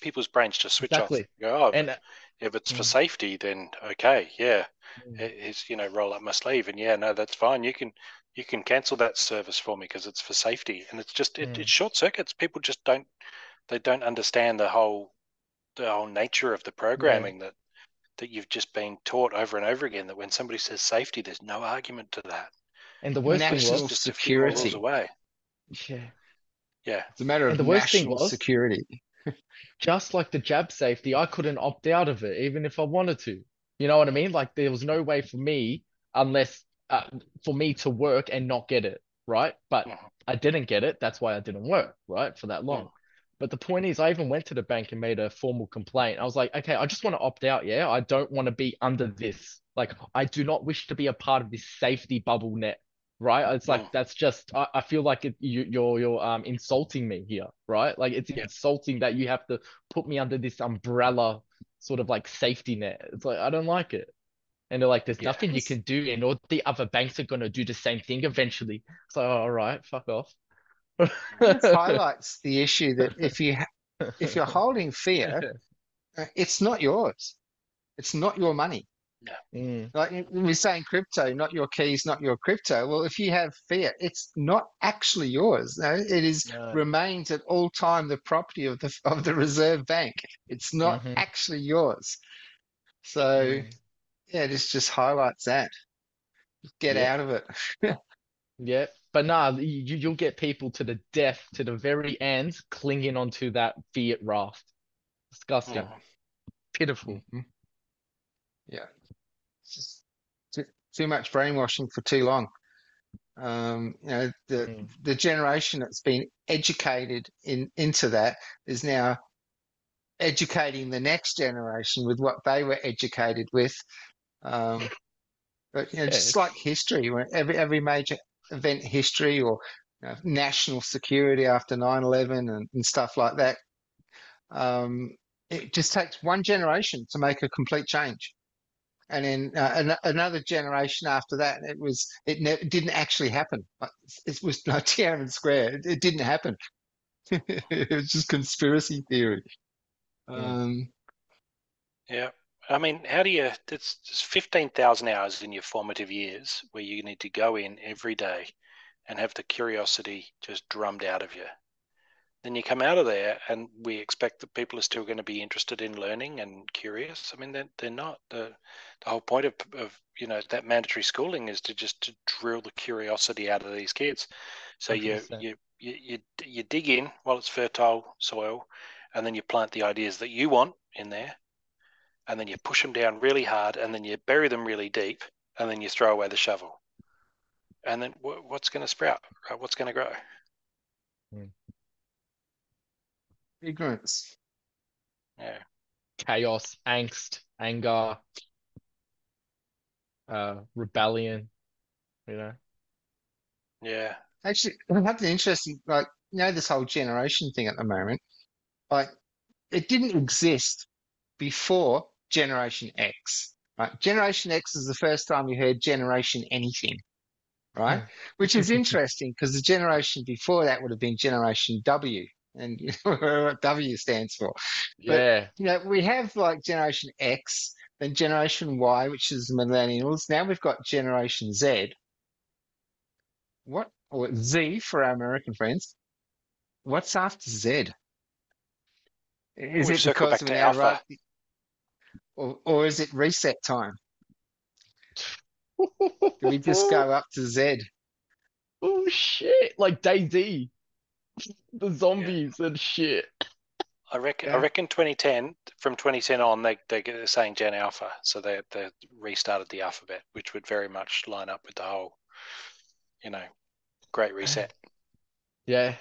Speaker 4: people's brains just switch off. Go, if it's for safety, then okay, yeah, it's roll up my sleeve, and no, that's fine. You can cancel that service for me because it's for safety, and it's just it short circuits. People just don't understand the whole nature of the programming that you've just been taught over and over again, that when somebody says safety, there's no argument to that.
Speaker 2: And the worst thing was
Speaker 1: just security.
Speaker 4: A few more rules away.
Speaker 1: Yeah. It's a matter of national security.
Speaker 2: Just like the jab safety, I couldn't opt out of it, even if I wanted to. You know what I mean? Like there was no way for me, unless for me to work and not get it, right? But I didn't get it. That's why I didn't work, right, for that long. But the point is, I even went to the bank and made a formal complaint. I was like, okay, I just want to opt out. Yeah, I don't want to be under this. Like, I do not wish to be a part of this safety bubble net, right? It's like that's just. I feel like you're insulting me here, right? Like it's insulting that you have to put me under this umbrella sort of like safety net. It's like I don't like it. And they're like, there's nothing you can do, and all the other banks are gonna do the same thing eventually. So all right, fuck off.
Speaker 1: This highlights the issue that if you're holding fiat, it's not yours. It's not your money. Like we're saying crypto, not your keys, not your crypto. Well, if you have fiat, it's not actually yours. No, it remains at all time the property of the Reserve Bank. It's not actually yours. So this just highlights that. Get out of it.
Speaker 2: Yeah, but you'll get people to the death, to the very end, clinging onto that fiat raft. Disgusting. Pitiful.
Speaker 1: Yeah. It's just too much brainwashing for too long. The generation that's been educated into that is now educating the next generation with what they were educated with. Um, but
Speaker 2: Yeah,
Speaker 1: just like history, when every major event history or national security after 9/11 and stuff like that, it just takes one generation to make a complete change. And then another generation after that, it didn't actually happen. It was no Tiananmen Square. It didn't happen. It was just conspiracy theory. Um,
Speaker 4: Yeah. I mean, how do you, it's 15,000 hours in your formative years where you need to go in every day and have the curiosity just drummed out of you. Then you come out of there and we expect that people are still going to be interested in learning and curious. I mean, they're not. The whole point of that mandatory schooling is to drill the curiosity out of these kids. So you
Speaker 2: 100%.
Speaker 4: you dig in while it's fertile soil, and then you plant the ideas that you want in there, and then you push them down really hard, and then you bury them really deep, and then you throw away the shovel. And then what's going to sprout? Right? What's going to grow?
Speaker 1: Ignorance.
Speaker 4: Yeah.
Speaker 2: Chaos, angst, anger, rebellion, you know.
Speaker 4: Yeah.
Speaker 1: Actually, I have the interesting, like, this whole generation thing at the moment, like, it didn't exist before Generation X, right? Generation X is the first time you heard Generation anything, right? Which is interesting because the generation before that would have been Generation W, and you know what W stands for. But
Speaker 2: Yeah.
Speaker 1: we have like Generation X, then Generation Y, which is millennials. Now we've got Generation Z. What or Z for our American friends? What's after Z? Is
Speaker 4: We've
Speaker 1: it
Speaker 4: circled
Speaker 1: because
Speaker 4: back
Speaker 1: we're
Speaker 4: to
Speaker 1: now right,
Speaker 4: alpha.
Speaker 1: or is it reset time? Do we just go up to Z?
Speaker 2: Oh shit! Like DayZ, the
Speaker 4: Yeah.
Speaker 2: zombies and shit.
Speaker 4: I
Speaker 1: Yeah.
Speaker 4: reckon 2010, from 2010 on, they're saying Gen Alpha, so they restarted the alphabet, which would very much line up with the whole, Great Reset.
Speaker 2: Yeah,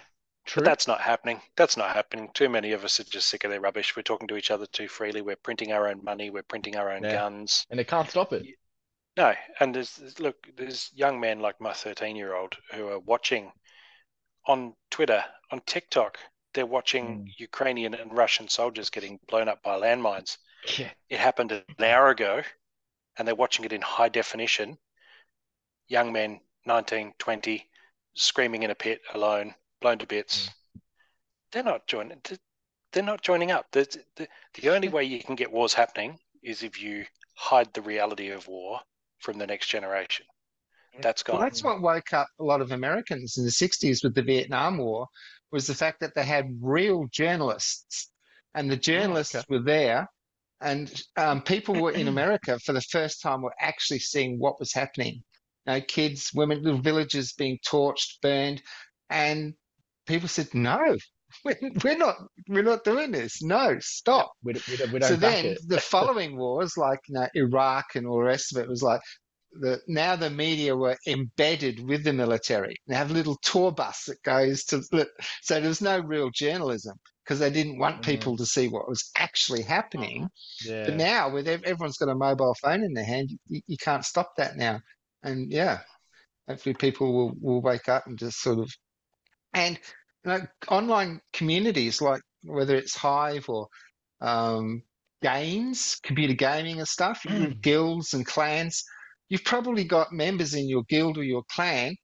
Speaker 4: But
Speaker 2: true.
Speaker 4: that's not happening. That's not happening. Too many of us are just sick of their rubbish. We're talking to each other too freely. We're printing our own money. We're printing our own
Speaker 2: Yeah,
Speaker 4: guns.
Speaker 2: and they can't stop it.
Speaker 4: No, and there's young men like my 13-year-old who are watching on Twitter, on TikTok. They're watching Ukrainian and Russian soldiers getting blown up by landmines.
Speaker 2: Yeah.
Speaker 4: It happened an hour ago, and they're watching it in high definition. Young men, 19, 20, screaming in a pit alone, blown to bits. They're not joining. They're not joining up. The only way you can get wars happening is if you hide the reality of war from the next generation. That's
Speaker 1: Well,
Speaker 4: gone.
Speaker 1: that's what woke up a lot of Americans in the 60s with the Vietnam War, was the fact that they had real journalists, and the
Speaker 2: Okay.
Speaker 1: journalists were there, and people were in America for the first time were actually seeing what was happening. Kids, women, little villages being torched, burned, and people said, "No, we're not doing this. No,
Speaker 2: Yeah,
Speaker 1: stop."
Speaker 2: we
Speaker 1: So
Speaker 2: don't back
Speaker 1: then
Speaker 2: it.
Speaker 1: the following wars, like Iraq and all the rest of it, was like now the media were embedded with the military. They have a little tour bus that goes to, so there's no real journalism because they didn't want people to see what was actually happening. But
Speaker 2: Yeah.
Speaker 1: now, with everyone's got a mobile phone in their hand, you can't stop that now. And yeah, hopefully people will wake up and just sort of, and online communities like whether it's Hive or games, computer gaming and stuff, guilds and clans. You've probably got members in your guild or your clan,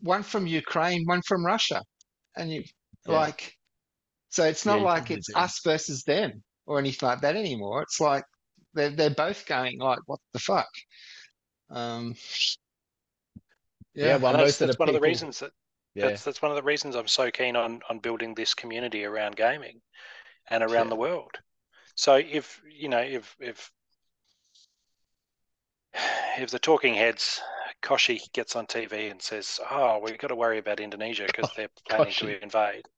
Speaker 1: one from Ukraine, one from Russia, and you
Speaker 2: Yeah.
Speaker 1: like. So it's
Speaker 2: Yeah,
Speaker 1: not
Speaker 2: you
Speaker 1: like
Speaker 2: probably
Speaker 1: it's
Speaker 2: do.
Speaker 1: us versus them or anything like that anymore. It's like they're both going like, what the fuck? Um,
Speaker 2: Yeah,
Speaker 1: yeah.
Speaker 2: well,
Speaker 4: And
Speaker 2: most of the
Speaker 4: that's one of the
Speaker 2: people.
Speaker 4: reasons that
Speaker 2: Yeah.
Speaker 4: that's one of the reasons I'm so keen on building this community around gaming and around
Speaker 2: Yeah.
Speaker 4: the world. So if the talking heads, Koshi gets on TV and says, "Oh, we've got to worry about Indonesia because they're planning to
Speaker 2: Koshi.
Speaker 4: invade,"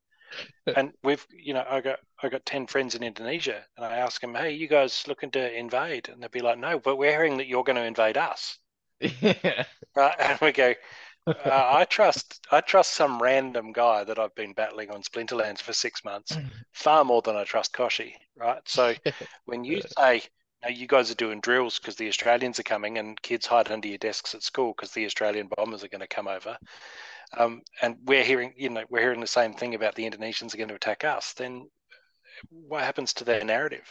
Speaker 4: and I got 10 friends in Indonesia, and I ask them, "Hey, you guys looking to invade?" And they'd be like, "No, but we're hearing that you're going to invade us."
Speaker 2: Yeah.
Speaker 4: Right? And we go, I trust some random guy that I've been battling on Splinterlands for 6 months far more than I trust Koshi, right? So when you say, no, you guys are doing drills because the Australians are coming and kids hide under your desks at school because the Australian bombers are going to come over, and we're hearing the same thing about the Indonesians are going to attack us, then what happens to their narrative?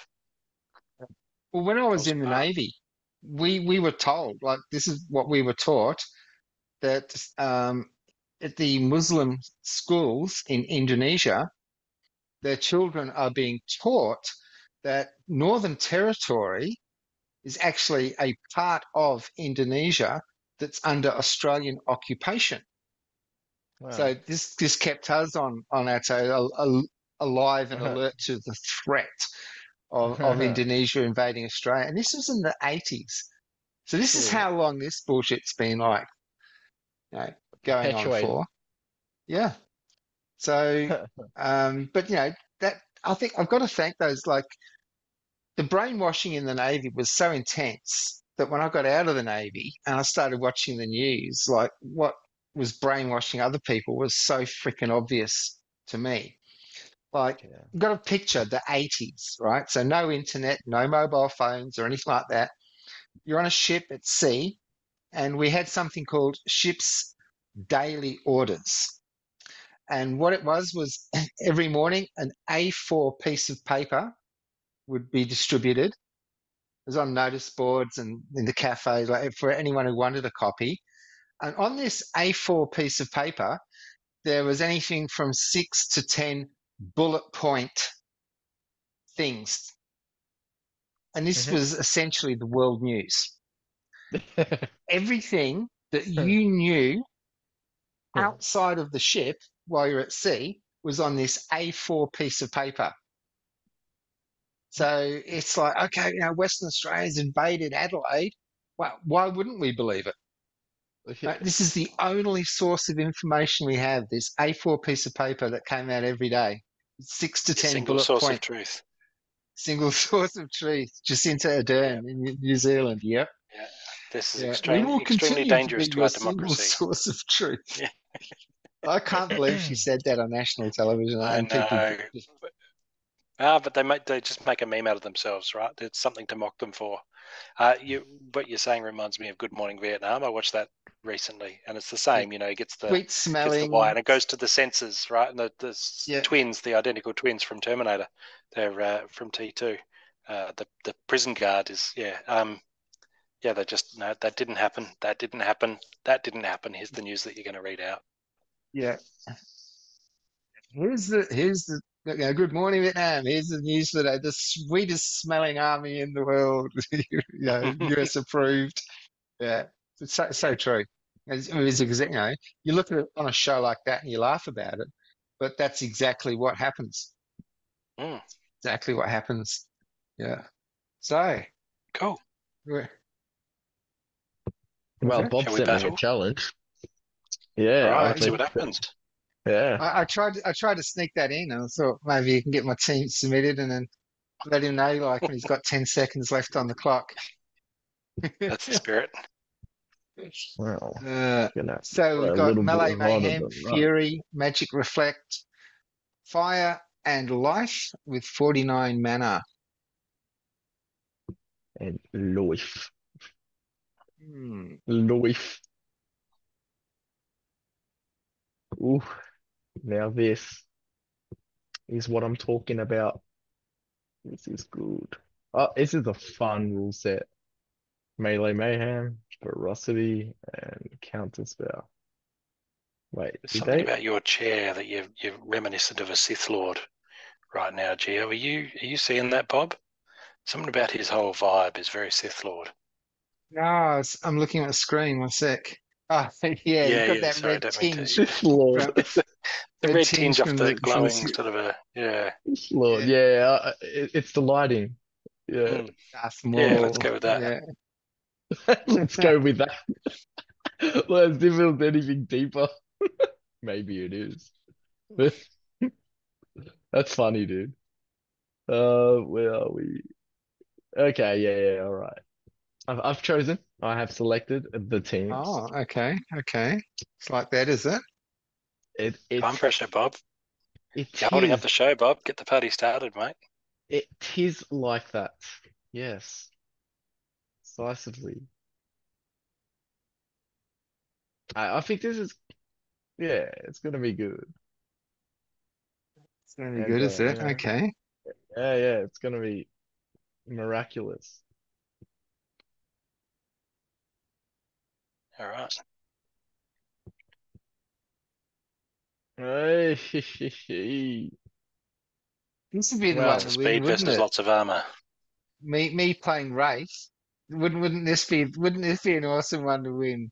Speaker 1: Well, when I was
Speaker 4: Falls
Speaker 1: in the
Speaker 4: apart.
Speaker 1: Navy, we were told, like this is what we were taught, that at the Muslim schools in Indonesia, their children are being taught that Northern Territory is actually a part of Indonesia that's under Australian occupation.
Speaker 2: Wow.
Speaker 1: So this kept us on our toe, alive and alert to the threat of Indonesia invading Australia. And this was in the 80s. So this is
Speaker 2: Shit.
Speaker 1: how long this bullshit's been like, you know, going on
Speaker 2: Perpetuated.
Speaker 1: for. Yeah. So, but that I think I've got to thank those, like the brainwashing in the Navy was so intense that when I got out of the Navy and I started watching the news, like what was brainwashing other people was so freaking obvious to me. Like,
Speaker 2: Yeah.
Speaker 1: you've got to picture the 80s, right? So no internet, no mobile phones or anything like that. You're on a ship at sea, and we had something called ship's daily orders. And what it was every morning an A4 piece of paper would be distributed. It was on notice boards and in the cafes, like for anyone who wanted a copy. And on this A4 piece of paper, there was anything from 6 to 10 bullet point things. And this
Speaker 2: Mhm.
Speaker 1: was essentially the world news. Everything that you knew outside of the ship while you're at sea was on this A4 piece of paper. So it's like, okay, Western Australia's invaded Adelaide. Well, why wouldn't we believe it? This is the only source of information we have, this A4 piece of paper that came out every day. 6 to 10
Speaker 4: Single
Speaker 1: bullet
Speaker 4: source of
Speaker 1: point,
Speaker 4: truth.
Speaker 1: single source of truth. Jacinta
Speaker 4: Yeah,
Speaker 1: Ardern in New Zealand. Yep.
Speaker 4: yeah. This is
Speaker 1: Yeah. We will
Speaker 4: extremely
Speaker 1: continue to be
Speaker 4: dangerous to
Speaker 1: your
Speaker 4: our
Speaker 1: single
Speaker 4: democracy.
Speaker 1: source of truth.
Speaker 4: Yeah,
Speaker 1: I can't believe she said that on national television
Speaker 4: I
Speaker 1: and people
Speaker 4: know.
Speaker 1: just,
Speaker 4: But they just make a meme out of themselves, right? It's something to mock them for. What you're saying reminds me of Good Morning Vietnam. I watched that recently, and it's the
Speaker 1: yeah,
Speaker 4: same. He gets the
Speaker 1: sweet
Speaker 4: wire,
Speaker 1: smelling.
Speaker 4: and it goes to the sensors, right? And the
Speaker 1: Yeah.
Speaker 4: twins, the identical twins from Terminator, they're from T2. The prison guard is yeah. They just no, that didn't happen. That didn't happen. That didn't happen. Here's the news that you're going to read out.
Speaker 1: Yeah. Here's the good morning Vietnam. Here's the news today. The sweetest smelling army in the world. US approved. Yeah. It's so
Speaker 4: Yeah.
Speaker 1: true. You look at it on a show like that and you laugh about it, but that's exactly what happens.
Speaker 4: Mm,
Speaker 1: Exactly what happens. Yeah. So
Speaker 4: cool.
Speaker 1: we're
Speaker 2: Well,
Speaker 1: okay.
Speaker 2: Bob
Speaker 4: Shall we
Speaker 2: sent me a
Speaker 4: battle?
Speaker 2: challenge.
Speaker 4: All
Speaker 2: Yeah,
Speaker 4: right.
Speaker 2: I
Speaker 4: Let's see
Speaker 1: I,
Speaker 4: what
Speaker 2: think.
Speaker 4: happens.
Speaker 2: Yeah.
Speaker 1: I tried to sneak that in, and I thought maybe you can get my team submitted and then let him know, like when he's got 10 seconds left on the clock.
Speaker 4: That's the spirit.
Speaker 2: Well,
Speaker 1: Uh,
Speaker 2: gonna
Speaker 1: so
Speaker 2: try
Speaker 1: we've
Speaker 2: a
Speaker 1: got
Speaker 2: little bit
Speaker 1: Melee
Speaker 2: harder
Speaker 1: Mayhem,
Speaker 2: than that.
Speaker 1: Fury, Magic Reflect, Fire, and Life with 49 mana.
Speaker 2: And life,
Speaker 1: Hmm.
Speaker 2: life. Ooh, now this is what I'm talking about. This is good. Oh, this is a fun rule set. Melee Mayhem, Ferocity, and Counter Spell. Wait,
Speaker 4: There's
Speaker 2: did
Speaker 4: something
Speaker 2: they?
Speaker 4: about your chair that you're reminiscent of a Sith Lord right now, Gio. Are you seeing that, Bob? Something about his whole vibe is very Sith Lord.
Speaker 1: No, I'm looking at the screen. One sec. Oh, yeah, you've
Speaker 4: Yeah,
Speaker 1: got
Speaker 4: yeah.
Speaker 1: that
Speaker 4: Sorry, I
Speaker 1: red
Speaker 4: don't mean to.
Speaker 1: tinge
Speaker 2: Sith Lord.
Speaker 1: from
Speaker 4: The
Speaker 1: red
Speaker 4: red
Speaker 1: tinge
Speaker 4: tinge off
Speaker 1: from
Speaker 4: the
Speaker 1: the
Speaker 4: glowing sort of a yeah.
Speaker 2: Sith Lord.
Speaker 1: yeah,
Speaker 2: Yeah, it's the lighting. Yeah.
Speaker 4: Mm,
Speaker 1: Darth
Speaker 4: yeah, let's
Speaker 1: Maul.
Speaker 4: go with that.
Speaker 1: Yeah.
Speaker 2: Let's go with that. Let's see if it was anything deeper. Maybe it is. That's funny, dude. Where are we? Okay, yeah, all right. I've chosen. I have selected the teams.
Speaker 1: Oh, okay, okay. It's like that, is it?
Speaker 2: It
Speaker 4: Time
Speaker 2: it
Speaker 4: pressure, Bob.
Speaker 2: it
Speaker 4: You're holding up
Speaker 2: is
Speaker 4: the show, Bob. Get the party started, mate.
Speaker 2: it is like that. Yes, decisively. I think this is yeah. It's gonna be good,
Speaker 1: It's gonna be
Speaker 2: and
Speaker 1: good, is
Speaker 2: you
Speaker 1: it?
Speaker 2: know
Speaker 1: Okay.
Speaker 2: yeah. It's gonna be miraculous.
Speaker 4: All right.
Speaker 2: Hey,
Speaker 1: This would be the
Speaker 4: Lots
Speaker 1: one
Speaker 2: well,
Speaker 1: to
Speaker 4: of
Speaker 1: win,
Speaker 4: speed
Speaker 1: wouldn't
Speaker 4: versus
Speaker 1: it?
Speaker 4: lots of armor.
Speaker 1: Me playing race. Wouldn't this be an awesome one to win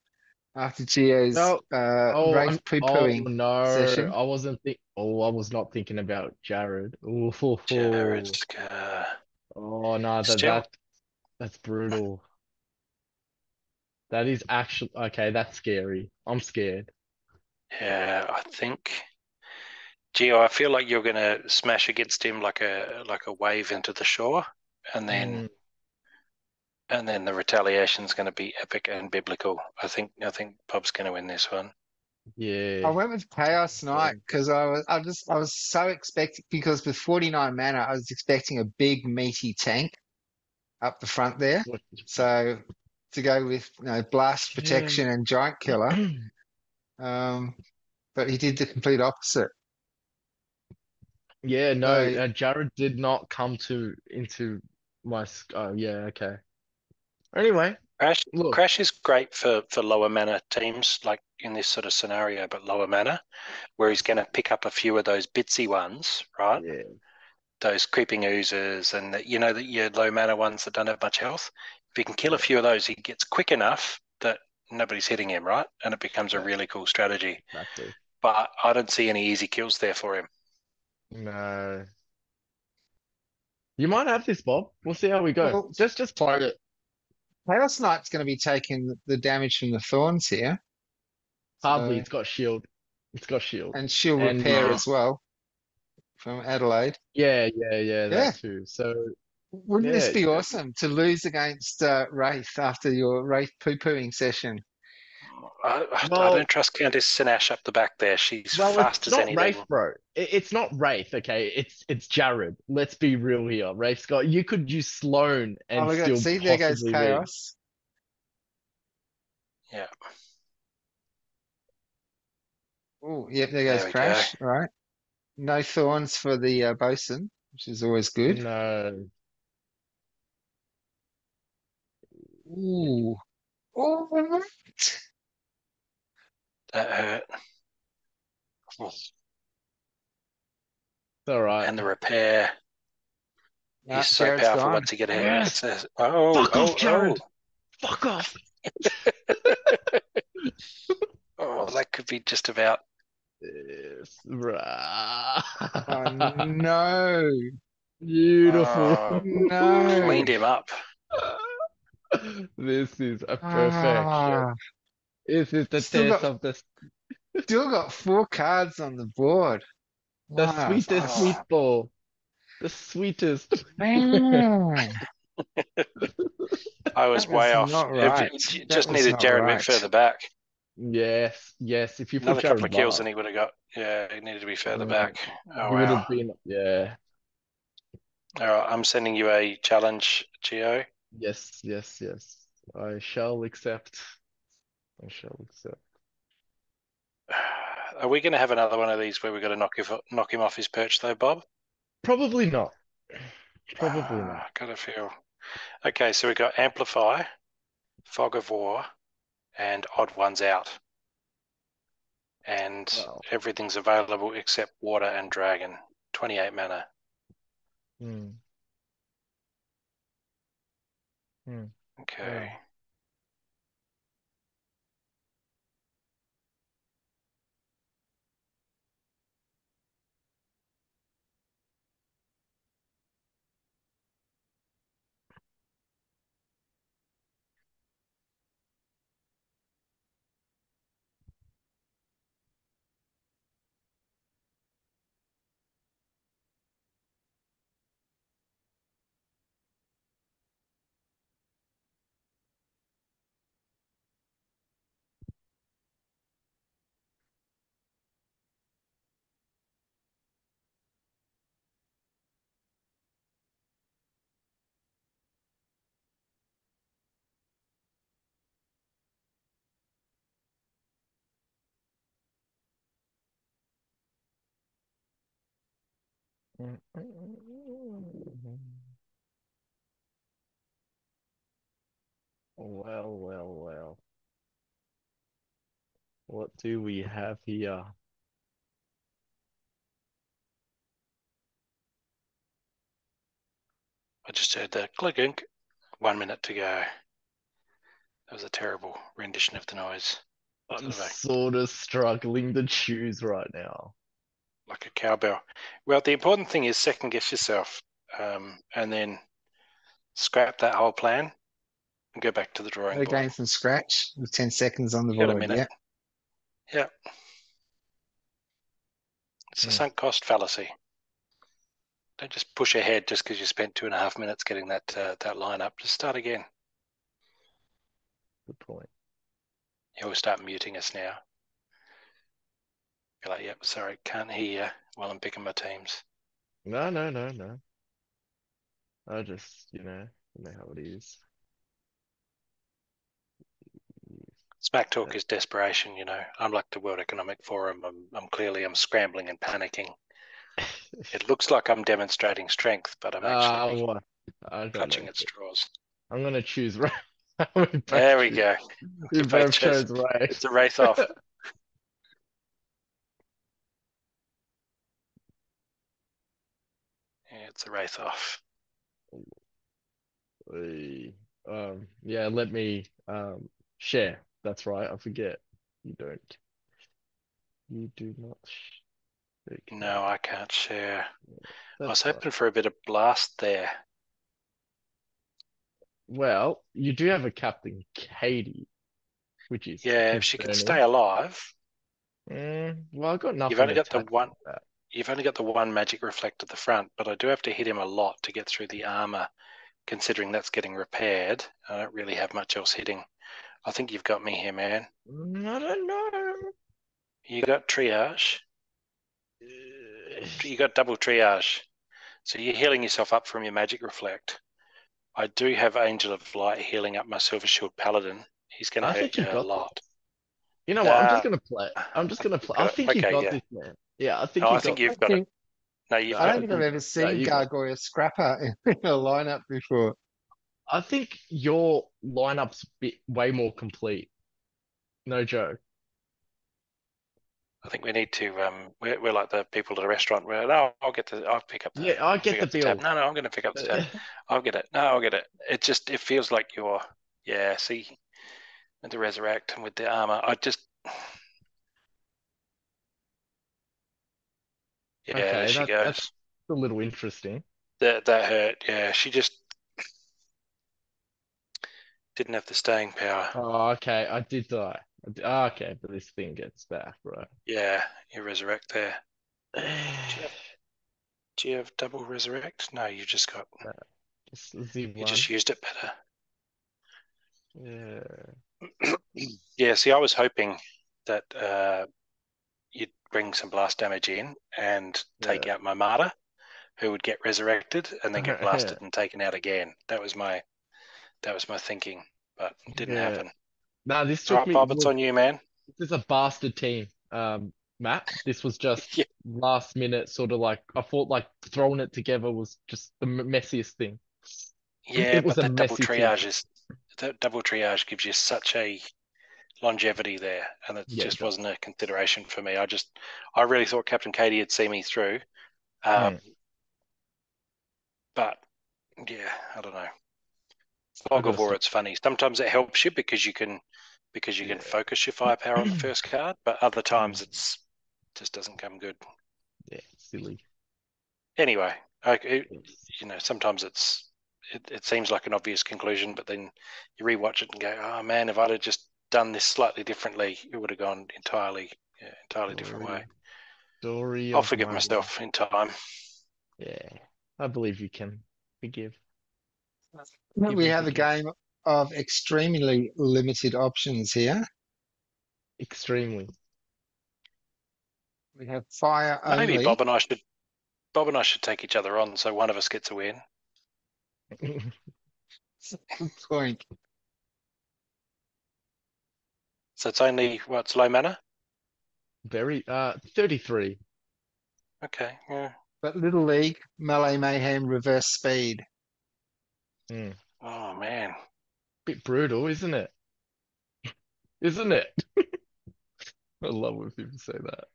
Speaker 1: after Gio's
Speaker 2: no. Oh,
Speaker 1: race
Speaker 2: oh
Speaker 1: poo-pooing
Speaker 2: no!
Speaker 1: session?
Speaker 2: I wasn't think. Oh, I was not thinking about Jared. Oh,
Speaker 4: Jared's
Speaker 2: oh no!
Speaker 4: still.
Speaker 2: That's brutal. That is actually okay. That's scary. I'm scared.
Speaker 4: Yeah, I think. Gio, I feel like you're gonna smash against him like a wave into the shore, and then
Speaker 2: Mm,
Speaker 4: and then the retaliation's going to be epic and biblical. I think Bob's going to win this one.
Speaker 1: I
Speaker 2: yeah.
Speaker 1: went with Chaos Knight because I was so expecting because with 49 mana I was expecting a big meaty tank up the front there.
Speaker 2: What-
Speaker 1: So to go with blast
Speaker 2: Yeah.
Speaker 1: protection and giant killer, um, but he did the complete opposite.
Speaker 2: Yeah, no,
Speaker 1: So
Speaker 2: Jared did not come to into oh, yeah, okay. Anyway,
Speaker 4: Crash
Speaker 2: look,
Speaker 4: Crash is great for lower mana teams, like in this sort of scenario, but lower mana, where he's going to pick up a few of those bitsy ones, right?
Speaker 2: yeah,
Speaker 4: Those creeping oozes and the your low mana ones that don't have much health. If he can kill a
Speaker 2: yeah,
Speaker 4: few of those, he gets quick enough that nobody's hitting him, right? And it becomes a
Speaker 2: yeah,
Speaker 4: really cool strategy.
Speaker 2: exactly.
Speaker 4: But I don't see any easy kills there for him.
Speaker 2: No. You might have this, Bob. We'll see how we go.
Speaker 1: well,
Speaker 2: Just play it.
Speaker 1: Chaos Knight's going to be taking the damage from the thorns here.
Speaker 2: Hardly,
Speaker 1: So
Speaker 2: it's got shield. It's got shield.
Speaker 1: and she'll
Speaker 2: And
Speaker 1: repair as well from Adelaide.
Speaker 2: yeah,
Speaker 1: Yeah,
Speaker 2: that too. So
Speaker 1: wouldn't this
Speaker 2: yeah,
Speaker 1: be awesome to lose against Wraith after your Wraith poo-pooing session?
Speaker 4: I
Speaker 2: well,
Speaker 4: don't trust Countess Sinash up the back there. She's
Speaker 2: well,
Speaker 4: fast
Speaker 2: it's
Speaker 4: as
Speaker 2: not
Speaker 4: anything.
Speaker 2: Wraith, bro. It's not Wraith, okay? It's Jared. Let's be real here. Wraith's got you could use Sloan
Speaker 1: Oh,
Speaker 2: and
Speaker 1: we got
Speaker 2: still
Speaker 1: see there goes
Speaker 2: possibly win.
Speaker 1: Chaos.
Speaker 4: Yeah,
Speaker 1: Oh, yep, there goes
Speaker 4: there we go.
Speaker 1: Crash. All right, no thorns for the bosun, which is always good.
Speaker 2: No.
Speaker 1: Ooh, oh,
Speaker 4: That hurt.
Speaker 2: It's all right.
Speaker 4: And the repair.
Speaker 1: no,
Speaker 4: He's so
Speaker 1: Jared's
Speaker 4: powerful
Speaker 1: gone.
Speaker 4: once you get ahead.
Speaker 2: Yes.
Speaker 4: It's a, oh,
Speaker 2: Fuck off,
Speaker 4: oh,
Speaker 2: Jared. Fuck off.
Speaker 4: oh, that could be just about.
Speaker 2: Yes. Rah.
Speaker 1: Oh no,
Speaker 2: Beautiful.
Speaker 4: Oh,
Speaker 1: no.
Speaker 4: cleaned him up.
Speaker 2: This is a perfection.
Speaker 1: Ah,
Speaker 2: This is the
Speaker 1: still
Speaker 2: test
Speaker 1: got
Speaker 2: of
Speaker 1: still got four cards on the board.
Speaker 2: the
Speaker 1: Wow,
Speaker 2: sweetest
Speaker 4: Oh,
Speaker 2: meatball. The sweetest.
Speaker 1: man,
Speaker 4: I
Speaker 1: that
Speaker 4: was way
Speaker 1: was
Speaker 4: off.
Speaker 1: not right. That
Speaker 4: Just
Speaker 1: was
Speaker 4: needed
Speaker 1: not
Speaker 4: Jared a bit
Speaker 1: right.
Speaker 4: further back.
Speaker 2: Yes, yes. If you put
Speaker 4: Another couple
Speaker 2: Jared
Speaker 4: of kills
Speaker 2: Bar,
Speaker 4: and he would have got. Yeah, he needed to be further
Speaker 2: mm,
Speaker 4: back. Oh
Speaker 2: you would
Speaker 4: wow.
Speaker 2: have been. Yeah.
Speaker 4: All right, I'm sending you a challenge, Gio.
Speaker 2: Yes. I shall accept. I shall accept.
Speaker 4: Are we going to have another one of these where we've got to knock him off his perch, though, Bob?
Speaker 2: Probably not. Probably not.
Speaker 4: Gotta feel. Okay, so we've got Amplify, Fog of War, and Odd Ones Out. And
Speaker 2: Well.
Speaker 4: everything's available except Water and Dragon. 28 mana.
Speaker 2: Hmm. Hmm.
Speaker 4: Okay.
Speaker 2: Well. Well, well, well. What do we have here?
Speaker 4: I just heard the clink. 1 minute to go. That was a terrible rendition of the noise.
Speaker 2: I'm
Speaker 4: Sort of
Speaker 2: sort of struggling to choose right now.
Speaker 4: like a cowbell. Well, the important thing is second guess yourself, and then scrap that whole plan and go back to the drawing board.
Speaker 1: Again from scratch with 10 seconds on the
Speaker 4: You got a
Speaker 1: board.
Speaker 4: minute.
Speaker 1: Yeah.
Speaker 4: Yeah. It's a sunk cost fallacy. Don't just push ahead just because you spent 2.5 minutes getting that line up. Just start again.
Speaker 2: Good point.
Speaker 4: He'll start muting us now. You're like, yep, sorry, can't hear you while I'm picking my teams.
Speaker 2: No, no, no, no. I just, you know how it is.
Speaker 4: Smack talk is desperation, you know. I'm like the World Economic Forum. I'm scrambling and panicking. It looks like I'm demonstrating strength, but I'm actually
Speaker 2: What? I don't
Speaker 4: clutching
Speaker 2: know.
Speaker 4: at straws.
Speaker 2: I'm gonna choose right.
Speaker 4: There we go.
Speaker 2: We
Speaker 4: both
Speaker 2: both chose right.
Speaker 4: It's a race off. Yeah, it's a race off.
Speaker 2: Yeah, let me share. That's right. I forget. You don't. You do not. Okay.
Speaker 4: No, I can't share. I was
Speaker 2: That's right.
Speaker 4: hoping for a bit of blast there.
Speaker 2: Well, you do have a Captain Katie, which is
Speaker 4: Yeah, if she could
Speaker 2: concerning.
Speaker 4: stay alive.
Speaker 2: Well, I've got nothing
Speaker 4: You've only
Speaker 2: to
Speaker 4: got the
Speaker 2: tackle
Speaker 4: one.
Speaker 2: with that.
Speaker 4: You've only got the one magic reflect at the front, but I do have to hit him a lot to get through the armor, considering that's getting repaired. I don't really have much else hitting. I think you've got me here, man.
Speaker 2: I don't know.
Speaker 4: You got triage. You got double triage. So you're healing yourself up from your magic reflect. I do have Angel of Light healing up my Silver Shield Paladin. He's going to
Speaker 2: I
Speaker 4: hurt
Speaker 2: think
Speaker 4: you
Speaker 2: you
Speaker 4: a
Speaker 2: got this.
Speaker 4: lot.
Speaker 2: You know what? I'm just gonna play. I'm just gonna play. I think you
Speaker 4: Okay,
Speaker 2: got
Speaker 4: yeah.
Speaker 2: this, man. Yeah, I think
Speaker 4: Oh,
Speaker 2: you
Speaker 4: I think
Speaker 2: got
Speaker 4: you've
Speaker 2: this.
Speaker 4: got it. No, you've
Speaker 1: I
Speaker 4: got
Speaker 1: don't
Speaker 4: it.
Speaker 1: think I've ever seen
Speaker 2: you got it.
Speaker 1: Gargoyle Scrapper in a lineup before.
Speaker 2: I think your lineup's way more complete. No joke.
Speaker 4: I think we need to. We're like the people at a restaurant where no, I'll pick up the.
Speaker 2: Yeah, I
Speaker 4: I'll
Speaker 2: get
Speaker 4: pick
Speaker 2: the
Speaker 4: up the tab.
Speaker 2: bill.
Speaker 4: No, I'm going to pick up the tab. I'll get it. No, I'll get it. It feels like you're. Yeah, see, with the resurrect and with the armor, Yeah,
Speaker 2: Okay,
Speaker 4: there she
Speaker 2: that's
Speaker 4: goes.
Speaker 2: a little interesting.
Speaker 4: That hurt. Yeah, she just didn't have the staying power.
Speaker 2: Oh, okay, I did die. Okay, but this thing gets back, right?
Speaker 4: Yeah, you resurrect there. Do you have double resurrect? No, you just got.
Speaker 2: Just the
Speaker 4: You
Speaker 2: one.
Speaker 4: just used it better.
Speaker 2: Yeah.
Speaker 4: Yeah. See, I was hoping that you'd bring some blast damage in and take out my martyr, who would get resurrected and then get blasted and taken out again. That was my thinking, but it didn't happen.
Speaker 2: No, this
Speaker 4: All
Speaker 2: took
Speaker 4: right,
Speaker 2: me.
Speaker 4: Bob, it's on you, man.
Speaker 2: This is a bastard team, Matt. This was just
Speaker 4: Yeah.
Speaker 2: last minute, sort of like I thought, like throwing it together was just the messiest thing.
Speaker 4: Yeah,
Speaker 2: It was
Speaker 4: but
Speaker 2: a messy team.
Speaker 4: that double triage gives you such a longevity there, and it
Speaker 2: Yeah,
Speaker 4: just wasn't a consideration for me. I really thought Captain Katie would see me through, but yeah, I don't know. Fog of War, it's funny. Sometimes it helps you because you can focus your firepower on the first card, but other times it's just doesn't come good.
Speaker 2: Yeah, silly.
Speaker 4: Anyway, sometimes it seems like an obvious conclusion, but then you rewatch it and go, oh man, if I'd have just done this slightly differently, it would have gone entirely different way. I'll forgive myself in time.
Speaker 2: Yeah, I believe you can forgive.
Speaker 1: We have a game of extremely limited options here.
Speaker 2: Extremely.
Speaker 1: We have fire
Speaker 4: Maybe
Speaker 1: only.
Speaker 4: Bob and I should take each other on, so one of us gets a win.
Speaker 1: Good point.
Speaker 4: So it's only what's low mana?
Speaker 2: Very 33.
Speaker 4: Okay, yeah.
Speaker 1: But Little League, Melee Mayhem, Reverse Speed.
Speaker 2: Mm.
Speaker 4: Oh man.
Speaker 2: Bit brutal, isn't it? Isn't it? I love when people say that.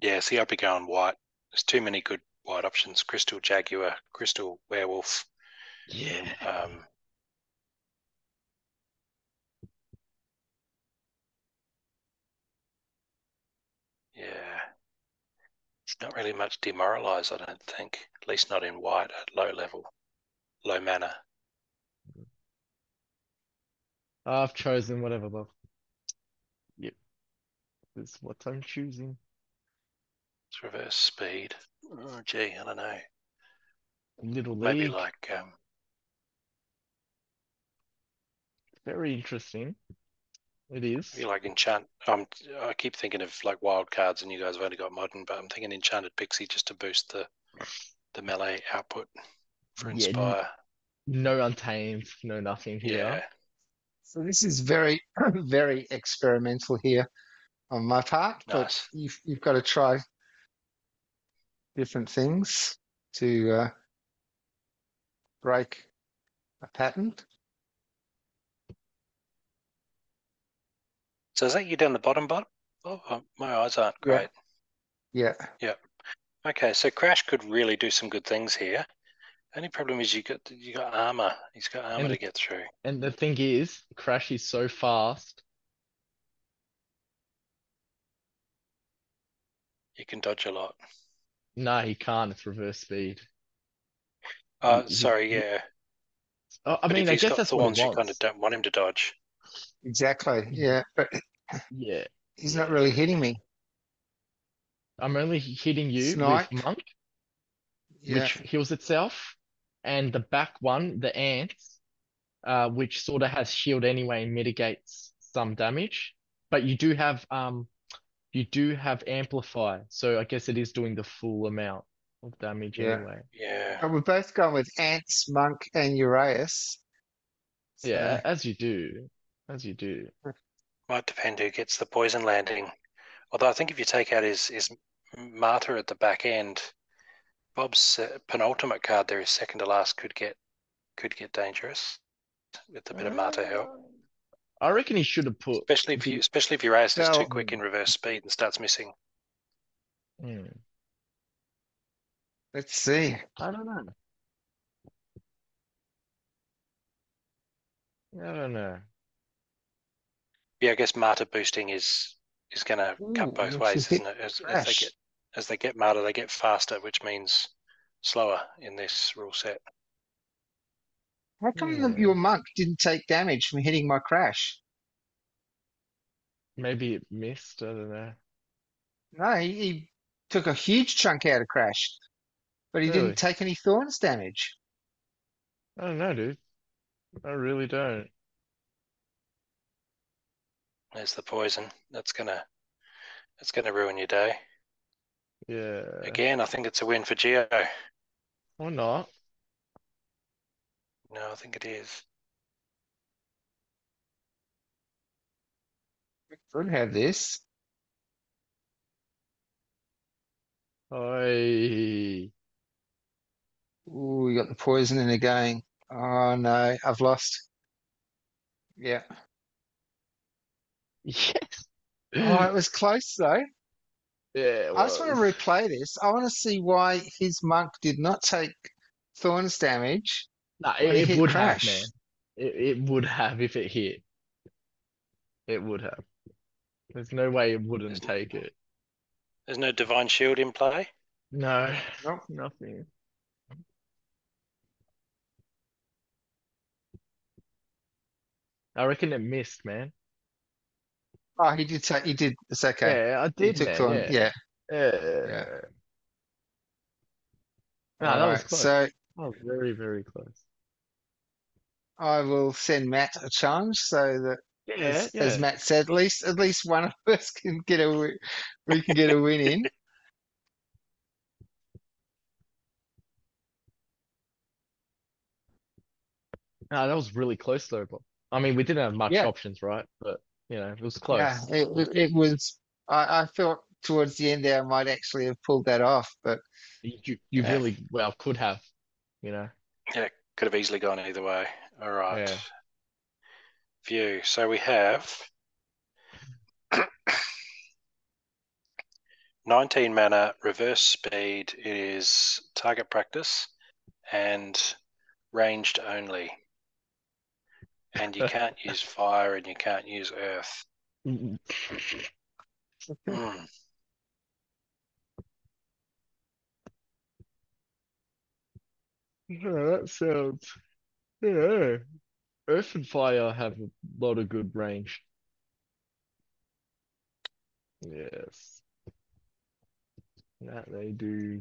Speaker 4: Yeah, see, I'd be going white. There's too many good white options. Crystal Jaguar, Crystal Werewolf.
Speaker 2: Yeah.
Speaker 4: Yeah. It's not really much demoralize, I don't think. At least not in white at low level, low mana.
Speaker 2: I've chosen whatever, love. Yep. This is what I'm choosing.
Speaker 4: It's reverse speed. Oh, gee, I don't know.
Speaker 2: Little
Speaker 4: Maybe
Speaker 2: League.
Speaker 4: like
Speaker 2: Very interesting. It is.
Speaker 4: maybe like enchant. I keep thinking of like wild cards, and you guys have only got modern, but I'm thinking enchanted pixie just to boost the melee output for
Speaker 2: Yeah,
Speaker 4: inspire.
Speaker 2: no untamed, no nothing here.
Speaker 4: Yeah,
Speaker 1: So this is very, very experimental here on my part, but
Speaker 4: nice.
Speaker 1: you've got to try different things to break a pattern.
Speaker 4: So is that you down the bottom? Oh, my eyes aren't
Speaker 1: Yeah,
Speaker 4: great.
Speaker 1: yeah,
Speaker 4: Yeah. Okay, so Crash could really do some good things here. Only problem is you got armor. He's got armor
Speaker 2: And
Speaker 4: to get through.
Speaker 2: and the thing is, Crash is so fast.
Speaker 4: You can dodge a lot.
Speaker 2: Nah, he can't. It's reverse speed. He,
Speaker 4: Sorry, yeah.
Speaker 2: I
Speaker 4: But
Speaker 2: mean,
Speaker 4: if
Speaker 2: I
Speaker 4: he's
Speaker 2: guess
Speaker 4: got
Speaker 2: that's what he
Speaker 4: thorns, you kind of
Speaker 2: wants.
Speaker 4: don't want him to dodge.
Speaker 1: exactly. Yeah, but
Speaker 2: Yeah,
Speaker 1: he's
Speaker 2: yeah.
Speaker 1: not really hitting me.
Speaker 2: I'm only hitting you with
Speaker 1: Snike.
Speaker 2: Monk,
Speaker 1: Yeah,
Speaker 2: which heals itself, and the back one, the Ants, which sort of has shield anyway and mitigates some damage. But you do have Amplify, so I guess it is doing the full amount of damage
Speaker 1: yeah.
Speaker 2: anyway.
Speaker 4: Yeah.
Speaker 1: But we're both going with Ants, Monk, and Urias. So
Speaker 2: Yeah, as you do, as you do.
Speaker 4: Might depend who gets the poison landing. Although I think if you take out his martyr at the back end, Bob's penultimate card there, his second to last, could get dangerous with a bit of martyr help.
Speaker 2: Uh, I reckon he should have put the.
Speaker 4: Especially if your ace is too
Speaker 1: well,
Speaker 4: quick in reverse speed and starts missing.
Speaker 2: Hmm,
Speaker 1: let's see.
Speaker 2: I don't know. I don't know.
Speaker 4: Yeah, I guess martyr boosting is going to cut
Speaker 1: Ooh,
Speaker 4: both
Speaker 1: you actually
Speaker 4: ways,
Speaker 1: hit
Speaker 4: isn't it?
Speaker 1: Crash.
Speaker 4: As they get martyr, they get faster, which means slower in this rule set.
Speaker 1: How come
Speaker 2: Yeah,
Speaker 1: your Monk didn't take damage from hitting my Crash?
Speaker 2: maybe it missed. I don't know.
Speaker 1: No, he took a huge chunk out of Crash, but he didn't
Speaker 2: Really,
Speaker 1: take any Thorns damage.
Speaker 2: I don't know, dude. I really don't.
Speaker 4: There's the poison. That's gonna ruin your day.
Speaker 2: Yeah,
Speaker 4: Again, I think it's a win for Geo.
Speaker 2: or not.
Speaker 4: No, I think it is.
Speaker 1: Could have this.
Speaker 2: I.
Speaker 1: Ooh, you got the poison in again. Oh no, I've lost. Yeah.
Speaker 2: Yes.
Speaker 1: Oh, it was close though.
Speaker 2: Yeah, it
Speaker 1: I just want to
Speaker 2: was.
Speaker 1: replay this. I want to see why his Monk did not take Thorns damage
Speaker 2: Nah,
Speaker 1: when he
Speaker 2: it
Speaker 1: hit
Speaker 2: would have,
Speaker 1: Crash.
Speaker 2: man. It would have if it hit. It would have. There's no way it
Speaker 4: There's,
Speaker 2: wouldn't take it.
Speaker 4: there's no divine shield in play.
Speaker 2: No,
Speaker 1: Nope.
Speaker 2: nothing. I reckon it missed, man.
Speaker 1: Oh, he did take. He did. It's okay.
Speaker 2: Yeah, I
Speaker 1: He
Speaker 2: did,
Speaker 1: took
Speaker 2: man.
Speaker 1: Thorn.
Speaker 2: Yeah.
Speaker 1: Yeah, yeah.
Speaker 2: Yeah. Nah,
Speaker 1: All
Speaker 2: that was
Speaker 1: right.
Speaker 2: close.
Speaker 1: So
Speaker 2: That was very, very close.
Speaker 1: I will send Matt a challenge so that,
Speaker 2: Yeah,
Speaker 1: as
Speaker 2: yeah.
Speaker 1: Matt said, at least one of us can get we can get a win in.
Speaker 2: Nah, that was really close though, but I mean, we didn't have much
Speaker 1: Yeah,
Speaker 2: options, right? But It was
Speaker 1: Yeah,
Speaker 2: close.
Speaker 1: it was. I felt towards the end there I might actually have pulled that off, but
Speaker 2: You
Speaker 1: yeah.
Speaker 2: really well could have, you know.
Speaker 4: Yeah, could have easily gone either way. All right.
Speaker 2: Yeah.
Speaker 4: View. So we have 19 mana, reverse speed. It is target practice and ranged only. And you can't use fire and you can't use earth. Mm.
Speaker 2: Yeah, that sounds. Yeah. Earth and fire have a lot of good range. Yes, that they do.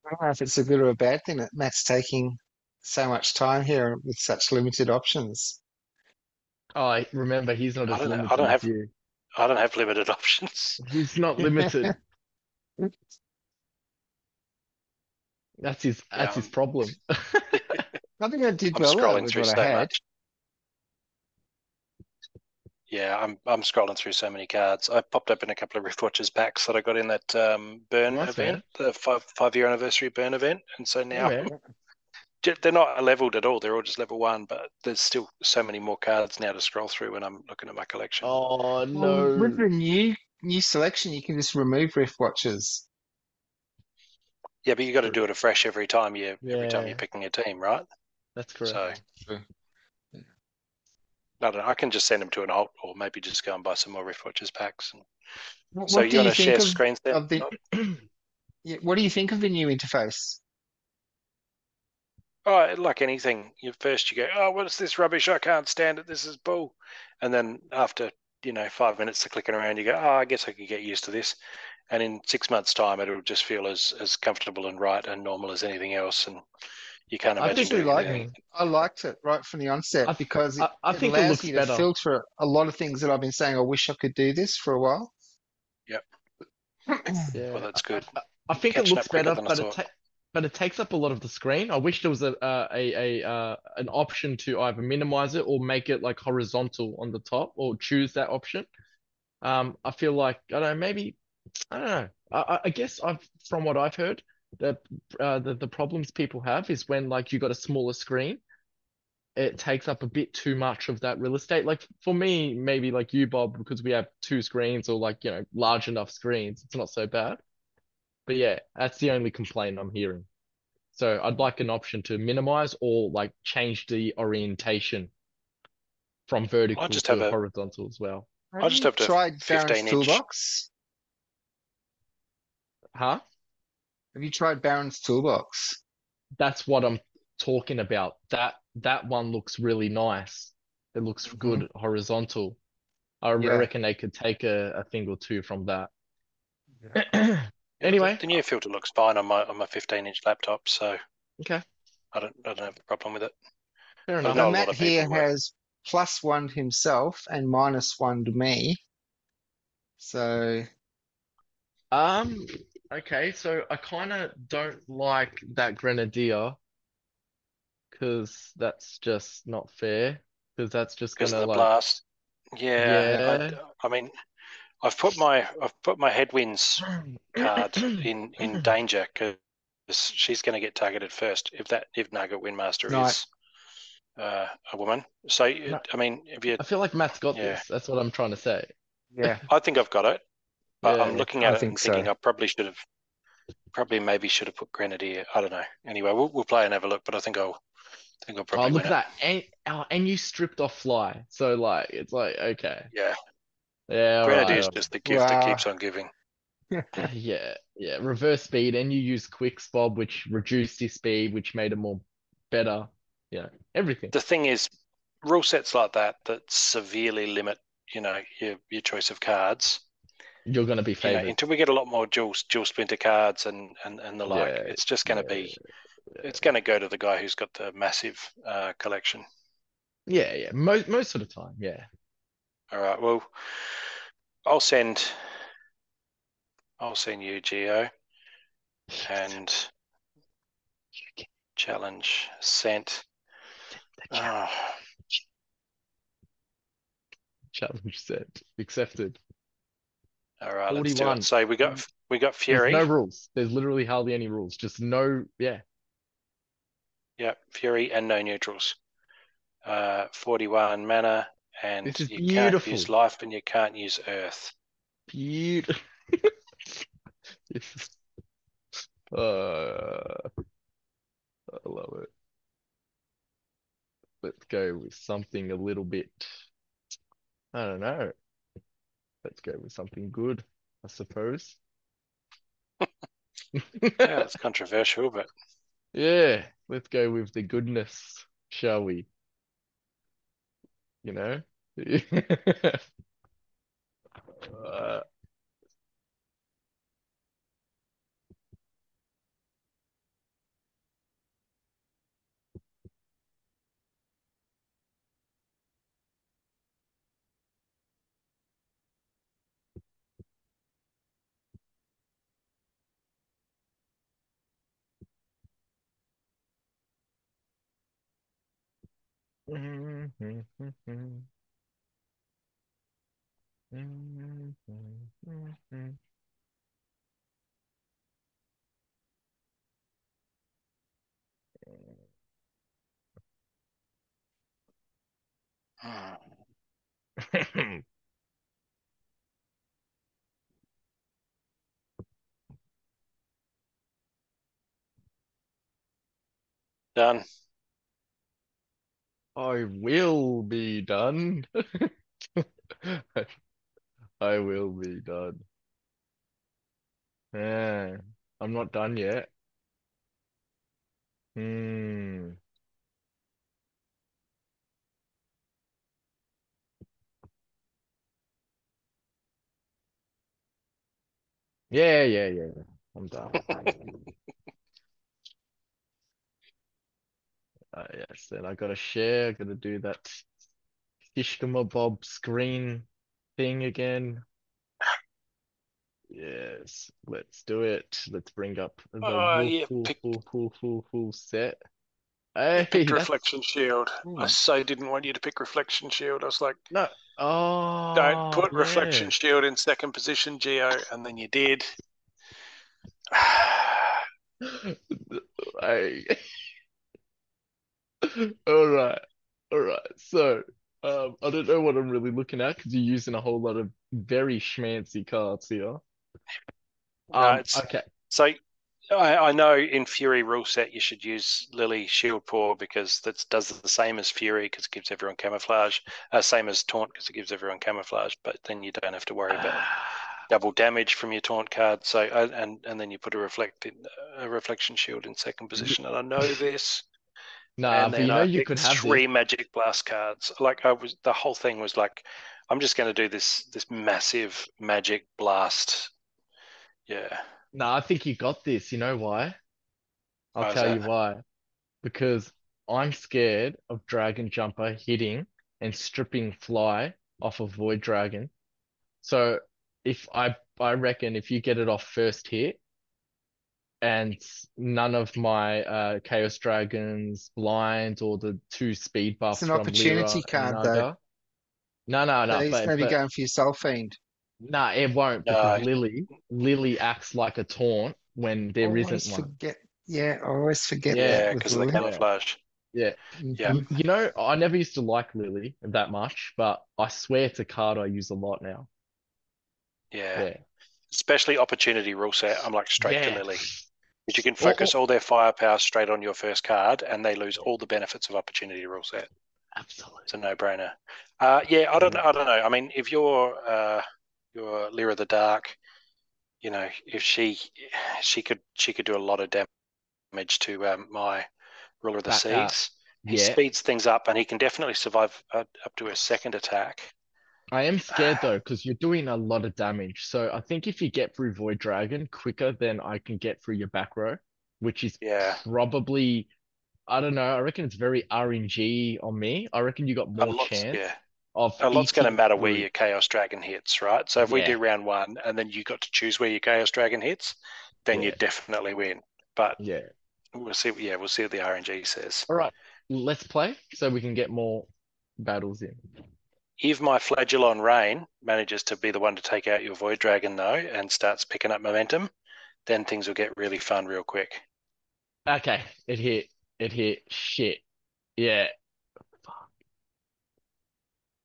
Speaker 1: I don't know if it's a good or a bad thing that Matt's taking so much time here with such limited options.
Speaker 2: Oh, remember, he's not
Speaker 4: I
Speaker 2: as
Speaker 4: don't know. I
Speaker 2: limited
Speaker 4: don't
Speaker 2: as
Speaker 4: have.
Speaker 2: you.
Speaker 4: I don't have limited options.
Speaker 2: He's not limited.
Speaker 4: Yeah,
Speaker 2: That's his problem.
Speaker 1: I think I did
Speaker 4: I'm
Speaker 1: well out
Speaker 4: scrolling
Speaker 1: with
Speaker 4: through
Speaker 1: what I
Speaker 4: so
Speaker 1: had.
Speaker 4: much. Yeah, I'm scrolling through so many cards. I popped open a couple of Rift Watchers packs that I got in that burn
Speaker 2: Nice,
Speaker 4: event,
Speaker 2: man.
Speaker 4: the five-year anniversary burn event, and so
Speaker 2: Yeah,
Speaker 4: now
Speaker 2: man.
Speaker 4: they're not leveled at all. They're all just level 1, but there's still so many more cards now to scroll through when I'm looking at my collection.
Speaker 2: Oh
Speaker 1: Well, with
Speaker 2: no.
Speaker 1: the new selection, you can just remove Rift Watchers.
Speaker 4: Yeah, but you got to do it afresh every time you're
Speaker 2: Yeah,
Speaker 4: picking a team, right?
Speaker 2: that's correct.
Speaker 4: So
Speaker 1: True.
Speaker 4: I don't know. I can just send them to an alt, or maybe just go and buy some more Rift Watchers packs. So
Speaker 1: What do
Speaker 4: you want
Speaker 1: you
Speaker 4: to
Speaker 1: think
Speaker 4: share screens then?
Speaker 1: of the yeah, what do you think of the new interface?
Speaker 4: Oh, like anything, first you go, oh, what's this rubbish? I can't stand it. This is bull. And then after 5 minutes of clicking around, you go, oh, I guess I could get used to this. And in 6 months' time, it'll just feel as comfortable and right and normal as anything else. And you can't
Speaker 2: I
Speaker 4: imagine
Speaker 2: think
Speaker 1: Actually,
Speaker 4: doing
Speaker 1: like
Speaker 4: anything.
Speaker 1: I liked it right from the onset because
Speaker 2: I
Speaker 1: it
Speaker 2: think it
Speaker 1: allows
Speaker 2: looks
Speaker 1: you to
Speaker 2: better.
Speaker 1: filter a lot of things that I've been saying. I wish I could do this for a while.
Speaker 4: Yep. Well,
Speaker 2: Yeah,
Speaker 4: that's good.
Speaker 2: I think it
Speaker 4: Catching
Speaker 2: looks
Speaker 4: up quicker
Speaker 2: better,
Speaker 4: than I
Speaker 2: but
Speaker 4: thought.
Speaker 2: but it takes up a lot of the screen. I wish there was an option to either minimize it or make it like horizontal on the top, or choose that option. I feel like I don't know, maybe I don't know. I guess from what I've heard, the problems people have is when like you got a smaller screen, it takes up a bit too much of that real estate. Like for me, maybe like you, Bob, because we have two screens or like large enough screens, it's not so bad. But yeah, that's the only complaint I'm hearing. So I'd like an option to minimize or like change the orientation from
Speaker 4: I
Speaker 2: vertical
Speaker 4: just have
Speaker 2: to
Speaker 4: a
Speaker 2: horizontal as well.
Speaker 4: I
Speaker 1: Have
Speaker 4: just
Speaker 1: you
Speaker 4: have a
Speaker 1: tried Baron's
Speaker 4: 15-inch.
Speaker 1: Toolbox?
Speaker 2: Huh?
Speaker 1: Have you tried Baron's Toolbox?
Speaker 2: That's what I'm talking about. That one looks really nice. It looks
Speaker 1: Hmm.
Speaker 2: good horizontal. I
Speaker 1: Yeah.
Speaker 2: reckon they could take a thing or two from that.
Speaker 1: Yeah.
Speaker 4: Yeah,
Speaker 2: Anyway,
Speaker 4: the new filter looks fine on my 15-inch laptop, so
Speaker 2: okay,
Speaker 4: I don't have a problem with it.
Speaker 2: fair
Speaker 4: But I
Speaker 2: enough.
Speaker 1: So
Speaker 4: know a lot
Speaker 1: Matt
Speaker 4: of
Speaker 1: here
Speaker 4: people were.
Speaker 1: has +1 himself and -1 to me. So
Speaker 2: Um, okay, so I kind of don't like that Grenadier because that's just not fair. Because that's just
Speaker 4: Because of
Speaker 2: gonna
Speaker 4: the
Speaker 2: like,
Speaker 4: blast. Yeah,
Speaker 1: yeah.
Speaker 2: yeah.
Speaker 4: I mean, I've put my headwinds card in danger because she's going to get targeted first if Nugget Windmaster
Speaker 1: Right.
Speaker 4: is a woman. So
Speaker 2: No,
Speaker 4: I mean, if you
Speaker 2: I feel like Matt's got
Speaker 4: yeah,
Speaker 2: this. That's what I'm trying to say.
Speaker 1: Yeah.
Speaker 4: I think I've got it. But I'm
Speaker 2: Yeah.
Speaker 4: looking
Speaker 1: I
Speaker 4: at it
Speaker 1: think
Speaker 4: and
Speaker 1: so.
Speaker 4: thinking I maybe should have put Grenadier. I don't know. Anyway, we'll play and have a look. But I think I'll
Speaker 2: Oh,
Speaker 4: probably
Speaker 2: look
Speaker 4: win
Speaker 2: at
Speaker 4: it.
Speaker 2: that. And you stripped off fly. So like it's like okay.
Speaker 4: Yeah,
Speaker 2: Yeah, all right,
Speaker 4: Grenadier is
Speaker 2: all
Speaker 4: just the gift that
Speaker 1: Wow.
Speaker 4: keeps on giving.
Speaker 2: right. Yeah, yeah. Reverse speed and you use quick bob, which reduced his speed, which made it more better. Everything.
Speaker 4: The thing is, rule sets like that severely limit your choice of cards
Speaker 2: You're going to be favored.
Speaker 4: until we get a lot more dual splinter cards and the like,
Speaker 2: Yeah,
Speaker 4: it's just going to
Speaker 2: yeah,
Speaker 4: be, it's going to go to the guy who's got the massive collection.
Speaker 2: yeah. Most of the time, yeah.
Speaker 4: All right. Well, I'll send you Geo and challenge sent. Oh,
Speaker 2: Challenge set accepted.
Speaker 4: all right, let's do
Speaker 2: 41.
Speaker 4: it. So we got
Speaker 2: There's
Speaker 4: Fury.
Speaker 2: no rules. There's literally hardly any rules. Just no, yeah.
Speaker 4: Yeah, Fury and no neutrals. 41 mana, and
Speaker 2: This is
Speaker 4: you can't
Speaker 2: beautiful.
Speaker 4: use life and you can't use earth.
Speaker 2: Beautiful. I love it. Let's go with something a little bit, I don't know. Let's go with something good, I suppose.
Speaker 4: Yeah, that's controversial, but
Speaker 2: Yeah, let's go with the goodness, shall we? You know? Uh,
Speaker 4: done.
Speaker 2: I will be done. I will be done. Yeah, I'm not done yet. Hmm. Yeah. I'm done. Yes, then I gotta share. I gotta do that Bob screen thing again. Yes, let's do it. Let's bring up the
Speaker 4: Yeah,
Speaker 2: full set.
Speaker 4: you
Speaker 2: Hey,
Speaker 4: picked
Speaker 2: that's
Speaker 4: Reflection Shield. I
Speaker 2: hmm.
Speaker 4: so didn't want you to pick Reflection Shield. I was like,
Speaker 2: No.
Speaker 4: don't
Speaker 2: Oh,
Speaker 4: put Reflection
Speaker 2: yeah.
Speaker 4: Shield in second position, Geo, and then you did.
Speaker 2: I all right. All right. So, I don't know what I'm really looking at because you're using a whole lot of very schmancy cards here.
Speaker 4: No, it's
Speaker 2: Okay.
Speaker 4: so I know in Fury rule set you should use Lily Shield Paw because that does the same as Fury because it gives everyone camouflage, same as Taunt because it gives everyone camouflage, but then you don't have to worry about double damage from your Taunt card. So and then you put a reflection shield in second position, and I know this.
Speaker 2: Nah,
Speaker 4: And
Speaker 2: but
Speaker 4: then
Speaker 2: you know
Speaker 4: I
Speaker 2: you
Speaker 4: picked
Speaker 2: could have this.
Speaker 4: 3 Magic Blast cards. Like the whole thing was like, I'm just going to do this massive Magic Blast. Yeah,
Speaker 2: Nah, I think you got this. You know why? I'll
Speaker 4: why is
Speaker 2: tell
Speaker 4: that?
Speaker 2: you why. Because I'm scared of Dragon Jumper hitting and stripping Fly off of Void Dragon. So if I reckon if you get it off first hit and none of my Chaos Dragons blind or the 2 speed
Speaker 1: It's
Speaker 2: buffs
Speaker 1: an
Speaker 2: from Lyra
Speaker 1: opportunity
Speaker 2: and
Speaker 1: card, though.
Speaker 2: Naga. No,
Speaker 1: So he's maybe going for your Soul Fiend.
Speaker 2: nah, it won't because
Speaker 4: No,
Speaker 2: Lily acts like a taunt when there isn't
Speaker 1: Always
Speaker 2: one.
Speaker 1: forget. Yeah, I always forget
Speaker 2: Yeah,
Speaker 1: that
Speaker 4: yeah,
Speaker 1: with
Speaker 4: because of the
Speaker 1: Lily.
Speaker 2: yeah.
Speaker 4: camouflage.
Speaker 2: Yeah.
Speaker 4: Yeah,
Speaker 1: Mhm.
Speaker 2: You know, I never used to like Lily that much, but I swear it's a card I use a lot now.
Speaker 4: yeah.
Speaker 2: Yeah.
Speaker 4: Especially opportunity rule set. I'm like straight to
Speaker 2: Yeah.
Speaker 4: Lily. Because you can
Speaker 2: Or
Speaker 4: focus all their firepower straight on your first card, and they lose all the benefits of opportunity rule set.
Speaker 2: absolutely.
Speaker 4: It's a no-brainer. Yeah, I don't know. I mean, if you're Lyra the Dark, you know, if she could do a lot of damage to my Ruler of the Seas. He
Speaker 2: Yeah.
Speaker 4: speeds things up, and he can definitely survive up to a second attack.
Speaker 2: I am scared though, because you're doing a lot of damage. So I think if you get through Void Dragon quicker than I can get through your back row, which is
Speaker 4: Yeah,
Speaker 2: probably, I don't know, I reckon it's very RNG on me. I reckon you got
Speaker 4: a
Speaker 2: more
Speaker 4: lot's
Speaker 2: chance
Speaker 4: yeah,
Speaker 2: of
Speaker 4: a lot's going to
Speaker 2: eating
Speaker 4: matter where
Speaker 2: through.
Speaker 4: your Chaos Dragon hits, right? So if we
Speaker 2: Yeah,
Speaker 4: do round one and then you got to choose where your Chaos Dragon hits, then you
Speaker 2: yeah,
Speaker 4: definitely win. But
Speaker 2: yeah.
Speaker 4: we'll see. Yeah, we'll see what the RNG says.
Speaker 2: All right, let's play so we can get more battles in.
Speaker 4: If my Flagellon Rain manages to be the one to take out your Void Dragon though and starts picking up momentum, then things will get really fun real quick.
Speaker 2: Okay, it hit. It hit. Shit. Yeah. Fuck.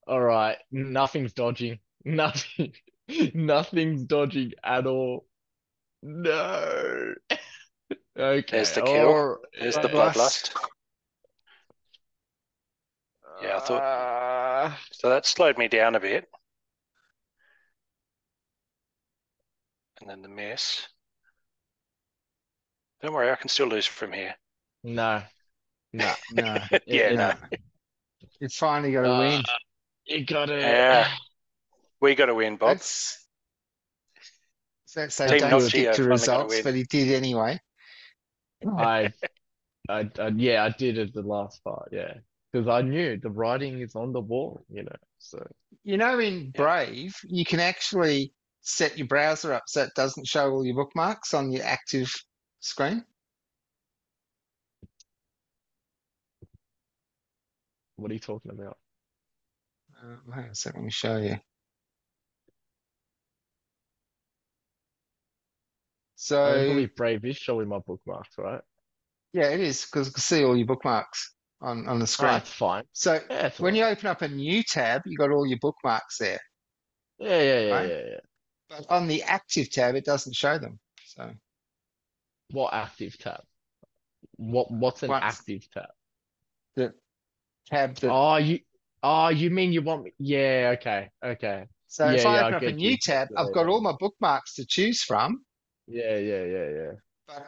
Speaker 2: All right. Nothing's dodging. Nothing. Nothing's dodging at all. No.
Speaker 4: There's
Speaker 2: Okay.
Speaker 4: the kill.
Speaker 2: Or
Speaker 4: There's the
Speaker 1: Bloodlust.
Speaker 4: Bloodlust. Yeah, I thought
Speaker 2: uh,
Speaker 4: so. That slowed me down a bit. And then the miss. Don't worry, I can still lose from here.
Speaker 2: no. No.
Speaker 1: No,
Speaker 4: Yeah, no.
Speaker 1: no. You finally got to
Speaker 2: Uh,
Speaker 1: win.
Speaker 2: you gotta.
Speaker 4: Yeah, we got to win, Bob.
Speaker 1: So
Speaker 2: That's
Speaker 4: Team
Speaker 1: don't
Speaker 4: Not
Speaker 2: good.
Speaker 1: stick
Speaker 4: Geo
Speaker 1: to
Speaker 4: finally got to
Speaker 1: results,
Speaker 4: win.
Speaker 1: but he did anyway.
Speaker 2: I, yeah, I did it the last part. Yeah, because I knew the writing is on the wall. So.
Speaker 1: You know, in
Speaker 4: Yeah.
Speaker 1: Brave, you can actually set your browser up so it doesn't show all your bookmarks on your active screen.
Speaker 2: What are you talking about?
Speaker 1: Hang on a second, let me show you.
Speaker 2: I don't
Speaker 1: So,
Speaker 2: believe Brave is showing my bookmarks, right?
Speaker 1: yeah, it is because you can see all your bookmarks on the
Speaker 2: Oh,
Speaker 1: screen.
Speaker 2: that's fine.
Speaker 1: So,
Speaker 2: Yeah, it's
Speaker 1: when
Speaker 2: all
Speaker 1: you
Speaker 2: right.
Speaker 1: open up a new tab, you got all your bookmarks there,
Speaker 2: Yeah, yeah, yeah,
Speaker 1: right?
Speaker 2: yeah, yeah.
Speaker 1: But on the active tab, it doesn't show them. So,
Speaker 2: What active tab? What's an
Speaker 1: once
Speaker 2: active tab?
Speaker 1: the tab that
Speaker 2: Oh, you mean you want me? Yeah, okay, okay.
Speaker 1: So if
Speaker 2: Yeah,
Speaker 1: I
Speaker 2: yeah, I
Speaker 1: open up a
Speaker 2: get
Speaker 1: new
Speaker 2: you.
Speaker 1: tab,
Speaker 2: Yeah,
Speaker 1: I've got all my bookmarks to choose from.
Speaker 2: yeah, yeah, yeah, yeah.
Speaker 1: But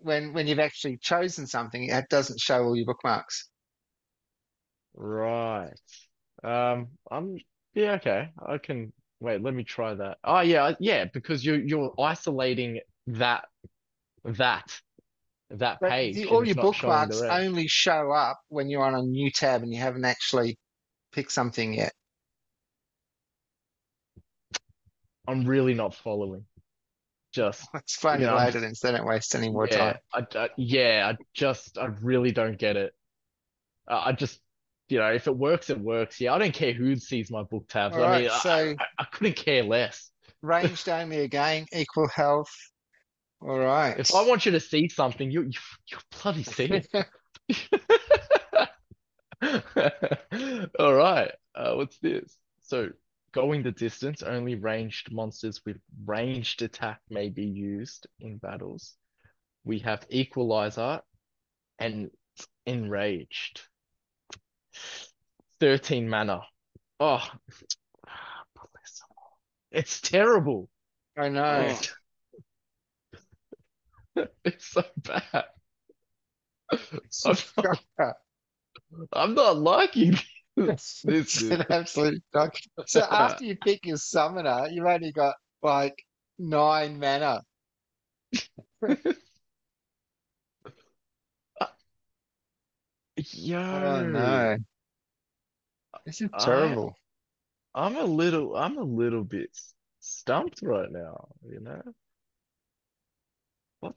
Speaker 1: when you've actually chosen something, it doesn't show all your bookmarks.
Speaker 2: Right. I'm yeah, okay. I can wait, let me try that. Oh yeah, yeah, because you're isolating that that
Speaker 1: But
Speaker 2: page and
Speaker 1: all
Speaker 2: it's
Speaker 1: your
Speaker 2: not showing the
Speaker 1: bookmarks
Speaker 2: rest.
Speaker 1: only show up when you're on a new tab and you haven't actually picked something yet.
Speaker 2: I'm really not following. Just,
Speaker 1: I'll explain it
Speaker 2: I'm
Speaker 1: later
Speaker 2: just
Speaker 1: then, so don't waste any more
Speaker 2: yeah,
Speaker 1: time.
Speaker 2: I really don't get it. I just, if it works, it works. Yeah, I don't care who sees my book tabs.
Speaker 1: All
Speaker 2: I mean,
Speaker 1: right, so
Speaker 2: I couldn't care less.
Speaker 1: ranged only again, equal health. All right.
Speaker 2: If I want you to see something, you bloody see it. All right. What's this? So, going the distance, only ranged monsters with ranged attack may be used in battles. We have Equalizer and Enraged. 13 mana. Oh, it's terrible.
Speaker 1: I know.
Speaker 4: Mm.
Speaker 2: It's so bad. I'm not, I'm not liking this.
Speaker 1: It's an absolute shock. So after you pick your summoner, you've only got like 9 mana. Oh
Speaker 2: Yo,
Speaker 1: no, this is
Speaker 2: I
Speaker 1: terrible.
Speaker 2: I'm a little bit stumped right now, What?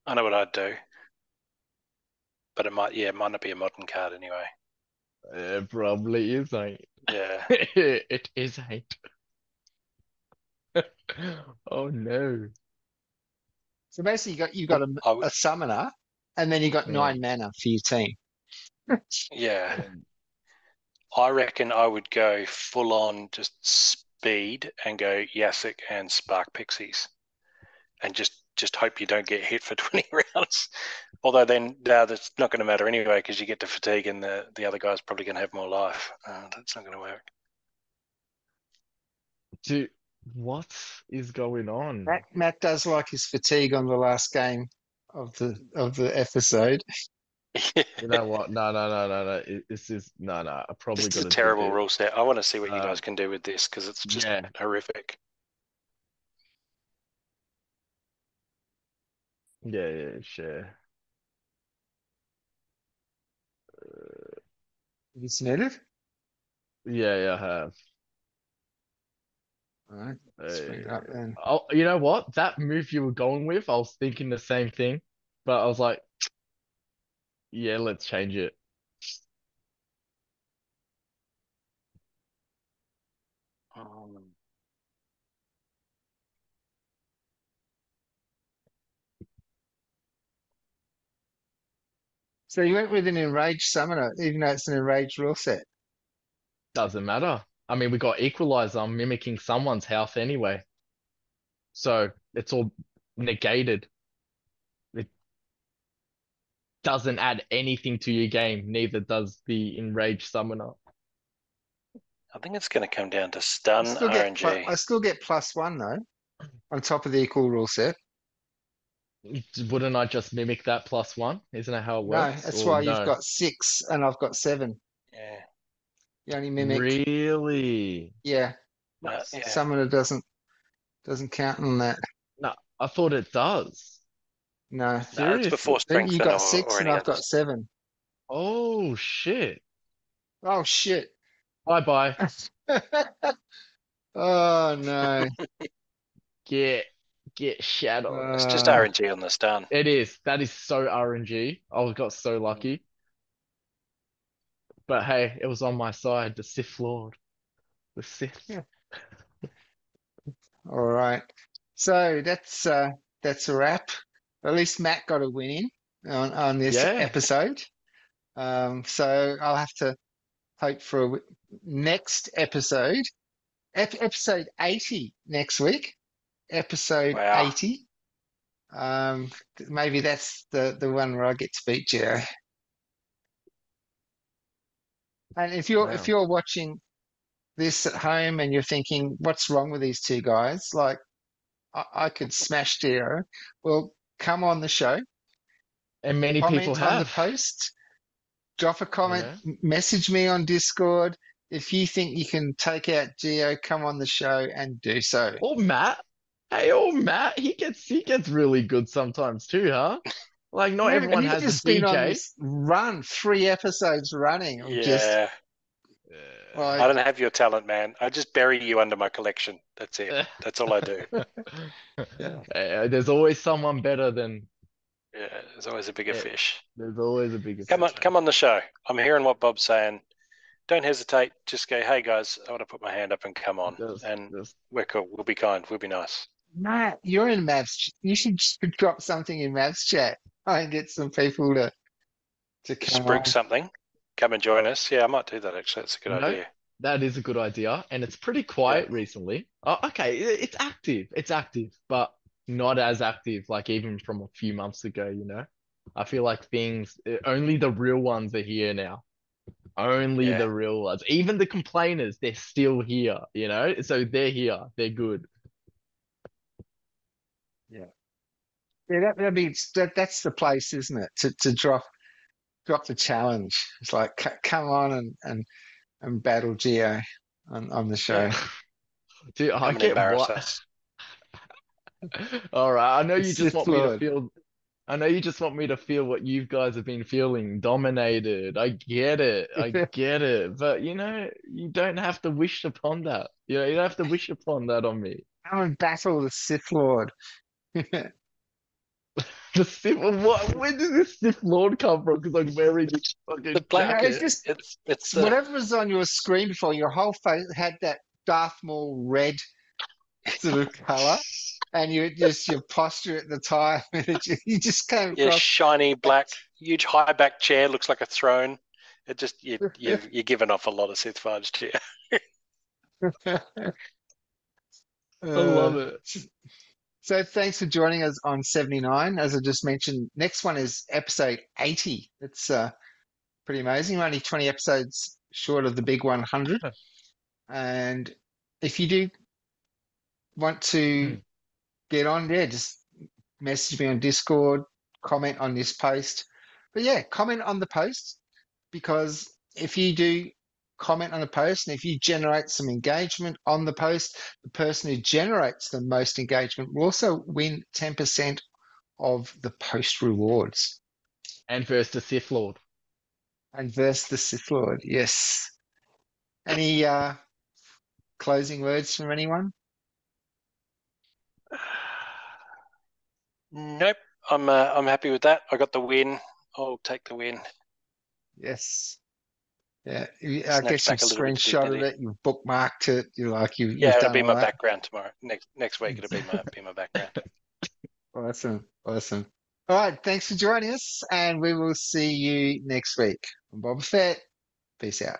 Speaker 4: I know what I'd do, but it might not be a modern card anyway.
Speaker 2: It probably isn't.
Speaker 4: Yeah.
Speaker 2: It isn't. Oh no.
Speaker 1: So basically, you got
Speaker 4: I would,
Speaker 1: a summoner, and then you got
Speaker 2: Mm.
Speaker 1: 9 mana for your team.
Speaker 4: yeah.
Speaker 2: Um,
Speaker 4: I reckon I would go full on just speed and go Yasik and Spark Pixies, and just hope you don't get hit for 20 rounds. Although then that's not going to matter anyway because you get to fatigue and the other guy's probably going to have more life. That's not going to work.
Speaker 2: What is going on?
Speaker 1: Matt does like his fatigue on the last game of the episode.
Speaker 2: You know what? No, no, no, no, no. This is no, no. I
Speaker 4: This
Speaker 2: probably
Speaker 4: is
Speaker 2: got
Speaker 4: a
Speaker 2: to do
Speaker 4: terrible
Speaker 2: this.
Speaker 4: rule set. I want to see what you guys
Speaker 2: Um,
Speaker 4: can do with this because it's just
Speaker 2: yeah,
Speaker 4: horrific.
Speaker 2: yeah, yeah, sure.
Speaker 1: Have you seen it?
Speaker 2: Yeah, yeah, I have.
Speaker 1: All right, let's bring it up then.
Speaker 2: Oh, you know what? That move you were going with, I was thinking the same thing, but I was like, yeah, let's change it.
Speaker 4: Um,
Speaker 1: So you went with an enraged summoner, even though it's an enraged rule set.
Speaker 2: Doesn't matter. I mean, we got equalizer. I'm mimicking someone's health anyway, so it's all negated. It doesn't add anything to your game. Neither does the enraged summoner.
Speaker 4: I think it's going to come down to stun RNG.
Speaker 1: I still get +1 though, on top of the equal rule set.
Speaker 2: Wouldn't I just mimic that +1? Isn't that how it
Speaker 1: No,
Speaker 2: works?
Speaker 1: that's
Speaker 2: Or
Speaker 1: why you've
Speaker 2: no?
Speaker 1: got 6 and I've got 7.
Speaker 4: Yeah,
Speaker 1: You only mimic,
Speaker 2: Really?
Speaker 1: yeah.
Speaker 4: yeah.
Speaker 1: Summoner doesn't count on that.
Speaker 2: No, I thought it does.
Speaker 1: No.
Speaker 4: No, it's
Speaker 2: Seriously?
Speaker 4: before
Speaker 1: Then you
Speaker 4: strengthen
Speaker 1: got 6
Speaker 4: or
Speaker 1: and
Speaker 4: any
Speaker 1: I've got
Speaker 4: others.
Speaker 1: 7.
Speaker 2: Oh shit.
Speaker 1: Oh shit.
Speaker 2: Bye bye.
Speaker 1: Oh no.
Speaker 2: Get get shat on.
Speaker 4: It's just
Speaker 1: Uh,
Speaker 4: RNG on the stun.
Speaker 2: It is. That is so RNG. I got so
Speaker 4: Mm.
Speaker 2: lucky. But hey, it was on my side. The Sith Lord. The Sith.
Speaker 1: yeah. All right. So that's a wrap. At least Matt got a win in on this
Speaker 2: Yeah.
Speaker 1: episode. So I'll have to hope for next episode, episode 80 next week. Episode
Speaker 4: Wow.
Speaker 1: 80. Maybe that's the one where I get to beat Jerry. And if
Speaker 2: Wow.
Speaker 1: you're watching this at home and you're thinking, what's wrong with these two guys? Like, I could smash Giro. Well, come on the show,
Speaker 2: And many people
Speaker 1: comment on the
Speaker 2: have,
Speaker 1: post, drop a
Speaker 2: you
Speaker 1: comment,
Speaker 2: know.
Speaker 1: message me on Discord. If you think you can take out Geo, come on the show and do so.
Speaker 2: Or Matt. Hey, or Matt. He gets really good sometimes too, huh? Like not
Speaker 1: Yeah, and
Speaker 2: everyone
Speaker 1: you've
Speaker 2: has a
Speaker 1: just been on
Speaker 2: DJ.
Speaker 1: this run, 3 episodes running of just
Speaker 4: Yeah. I
Speaker 1: like,
Speaker 4: don't have your talent, man. I just bury you under my collection. That's it. That's all I do.
Speaker 2: There's always someone better than.
Speaker 4: Yeah, there's always a bigger
Speaker 2: Yeah,
Speaker 4: fish.
Speaker 2: there's always a bigger
Speaker 4: Come on,
Speaker 2: fish,
Speaker 4: come on the show. I'm hearing what Bob's saying. Don't hesitate. Just go, hey guys, I want to put my hand up and come on. And
Speaker 2: Just
Speaker 4: we're cool. We'll be kind. We'll be nice.
Speaker 1: Matt, you're in Mavs. You should just drop something in Mavs chat. I can get some people to come
Speaker 4: Spruik
Speaker 1: on.
Speaker 4: something. Come and join us. Yeah, I might do that actually. That's a good
Speaker 2: no,
Speaker 4: idea.
Speaker 2: that is a good idea, and it's pretty quiet recently. Oh, okay, it's active. It's active, but not as active like even from a few months ago, you know. I feel like only the real ones are here now. Only
Speaker 4: Yeah.
Speaker 2: the real ones. Even the complainers, they're still here, you know? So they're here. They're good.
Speaker 1: Yeah, that'd be that's the place, isn't it? To drop the challenge. It's like come on and battle Geo on the show.
Speaker 4: Yeah.
Speaker 2: Dude, I
Speaker 4: Come and
Speaker 2: get
Speaker 4: embarrass
Speaker 2: what.
Speaker 4: us.
Speaker 2: All right, I know
Speaker 1: The
Speaker 2: you just
Speaker 1: Sith
Speaker 2: want me to
Speaker 1: Lord.
Speaker 2: feel. I know you just want me to feel what you guys have been feeling, dominated. I get it. I get it. But you know, you don't have to wish upon that. You know, you don't have to wish upon that on me.
Speaker 1: Come and battle the Sith Lord.
Speaker 2: The Sith, what? Where did this Sith Lord come from? Because I'm wearing this fucking
Speaker 4: The black.
Speaker 1: No, it's
Speaker 2: jacket.
Speaker 1: just
Speaker 4: It's the
Speaker 1: whatever was on your screen before. Your whole face had that Darth Maul red sort of color, and your posture at the time, you just came
Speaker 4: yeah,
Speaker 1: across.
Speaker 4: shiny black, huge high back chair looks like a throne. It just you're giving off a lot of Sith vibes to you.
Speaker 2: I love it.
Speaker 1: So thanks for joining us on 79. As I just mentioned, next one is episode 80. It's pretty amazing. We're only 20 episodes short of the big 100. And if you do want to
Speaker 2: Mm.
Speaker 1: get on, yeah, just message me on Discord, comment on this post. But yeah, comment on the post, because if you do comment on the post and if you generate some engagement on the post, the person who generates the most engagement will also win 10% of the post rewards.
Speaker 2: And versus the Sith Lord.
Speaker 1: And versus the Sith Lord, yes. Any closing words from anyone?
Speaker 4: Nope. I'm happy with that. I got the win. I'll take the win.
Speaker 1: Yes. Yeah, I
Speaker 4: Snatch
Speaker 1: guess you've
Speaker 4: back a little bit of
Speaker 1: screenshotted
Speaker 4: dignity.
Speaker 1: it, you've bookmarked it, you've
Speaker 4: Yeah, it'll
Speaker 1: done
Speaker 4: be
Speaker 1: all
Speaker 4: my
Speaker 1: that.
Speaker 4: background tomorrow. Next week, it'll be my background.
Speaker 1: Awesome, awesome. All right, thanks for joining us, and we will see you next week. I'm Boba Fett. Peace out.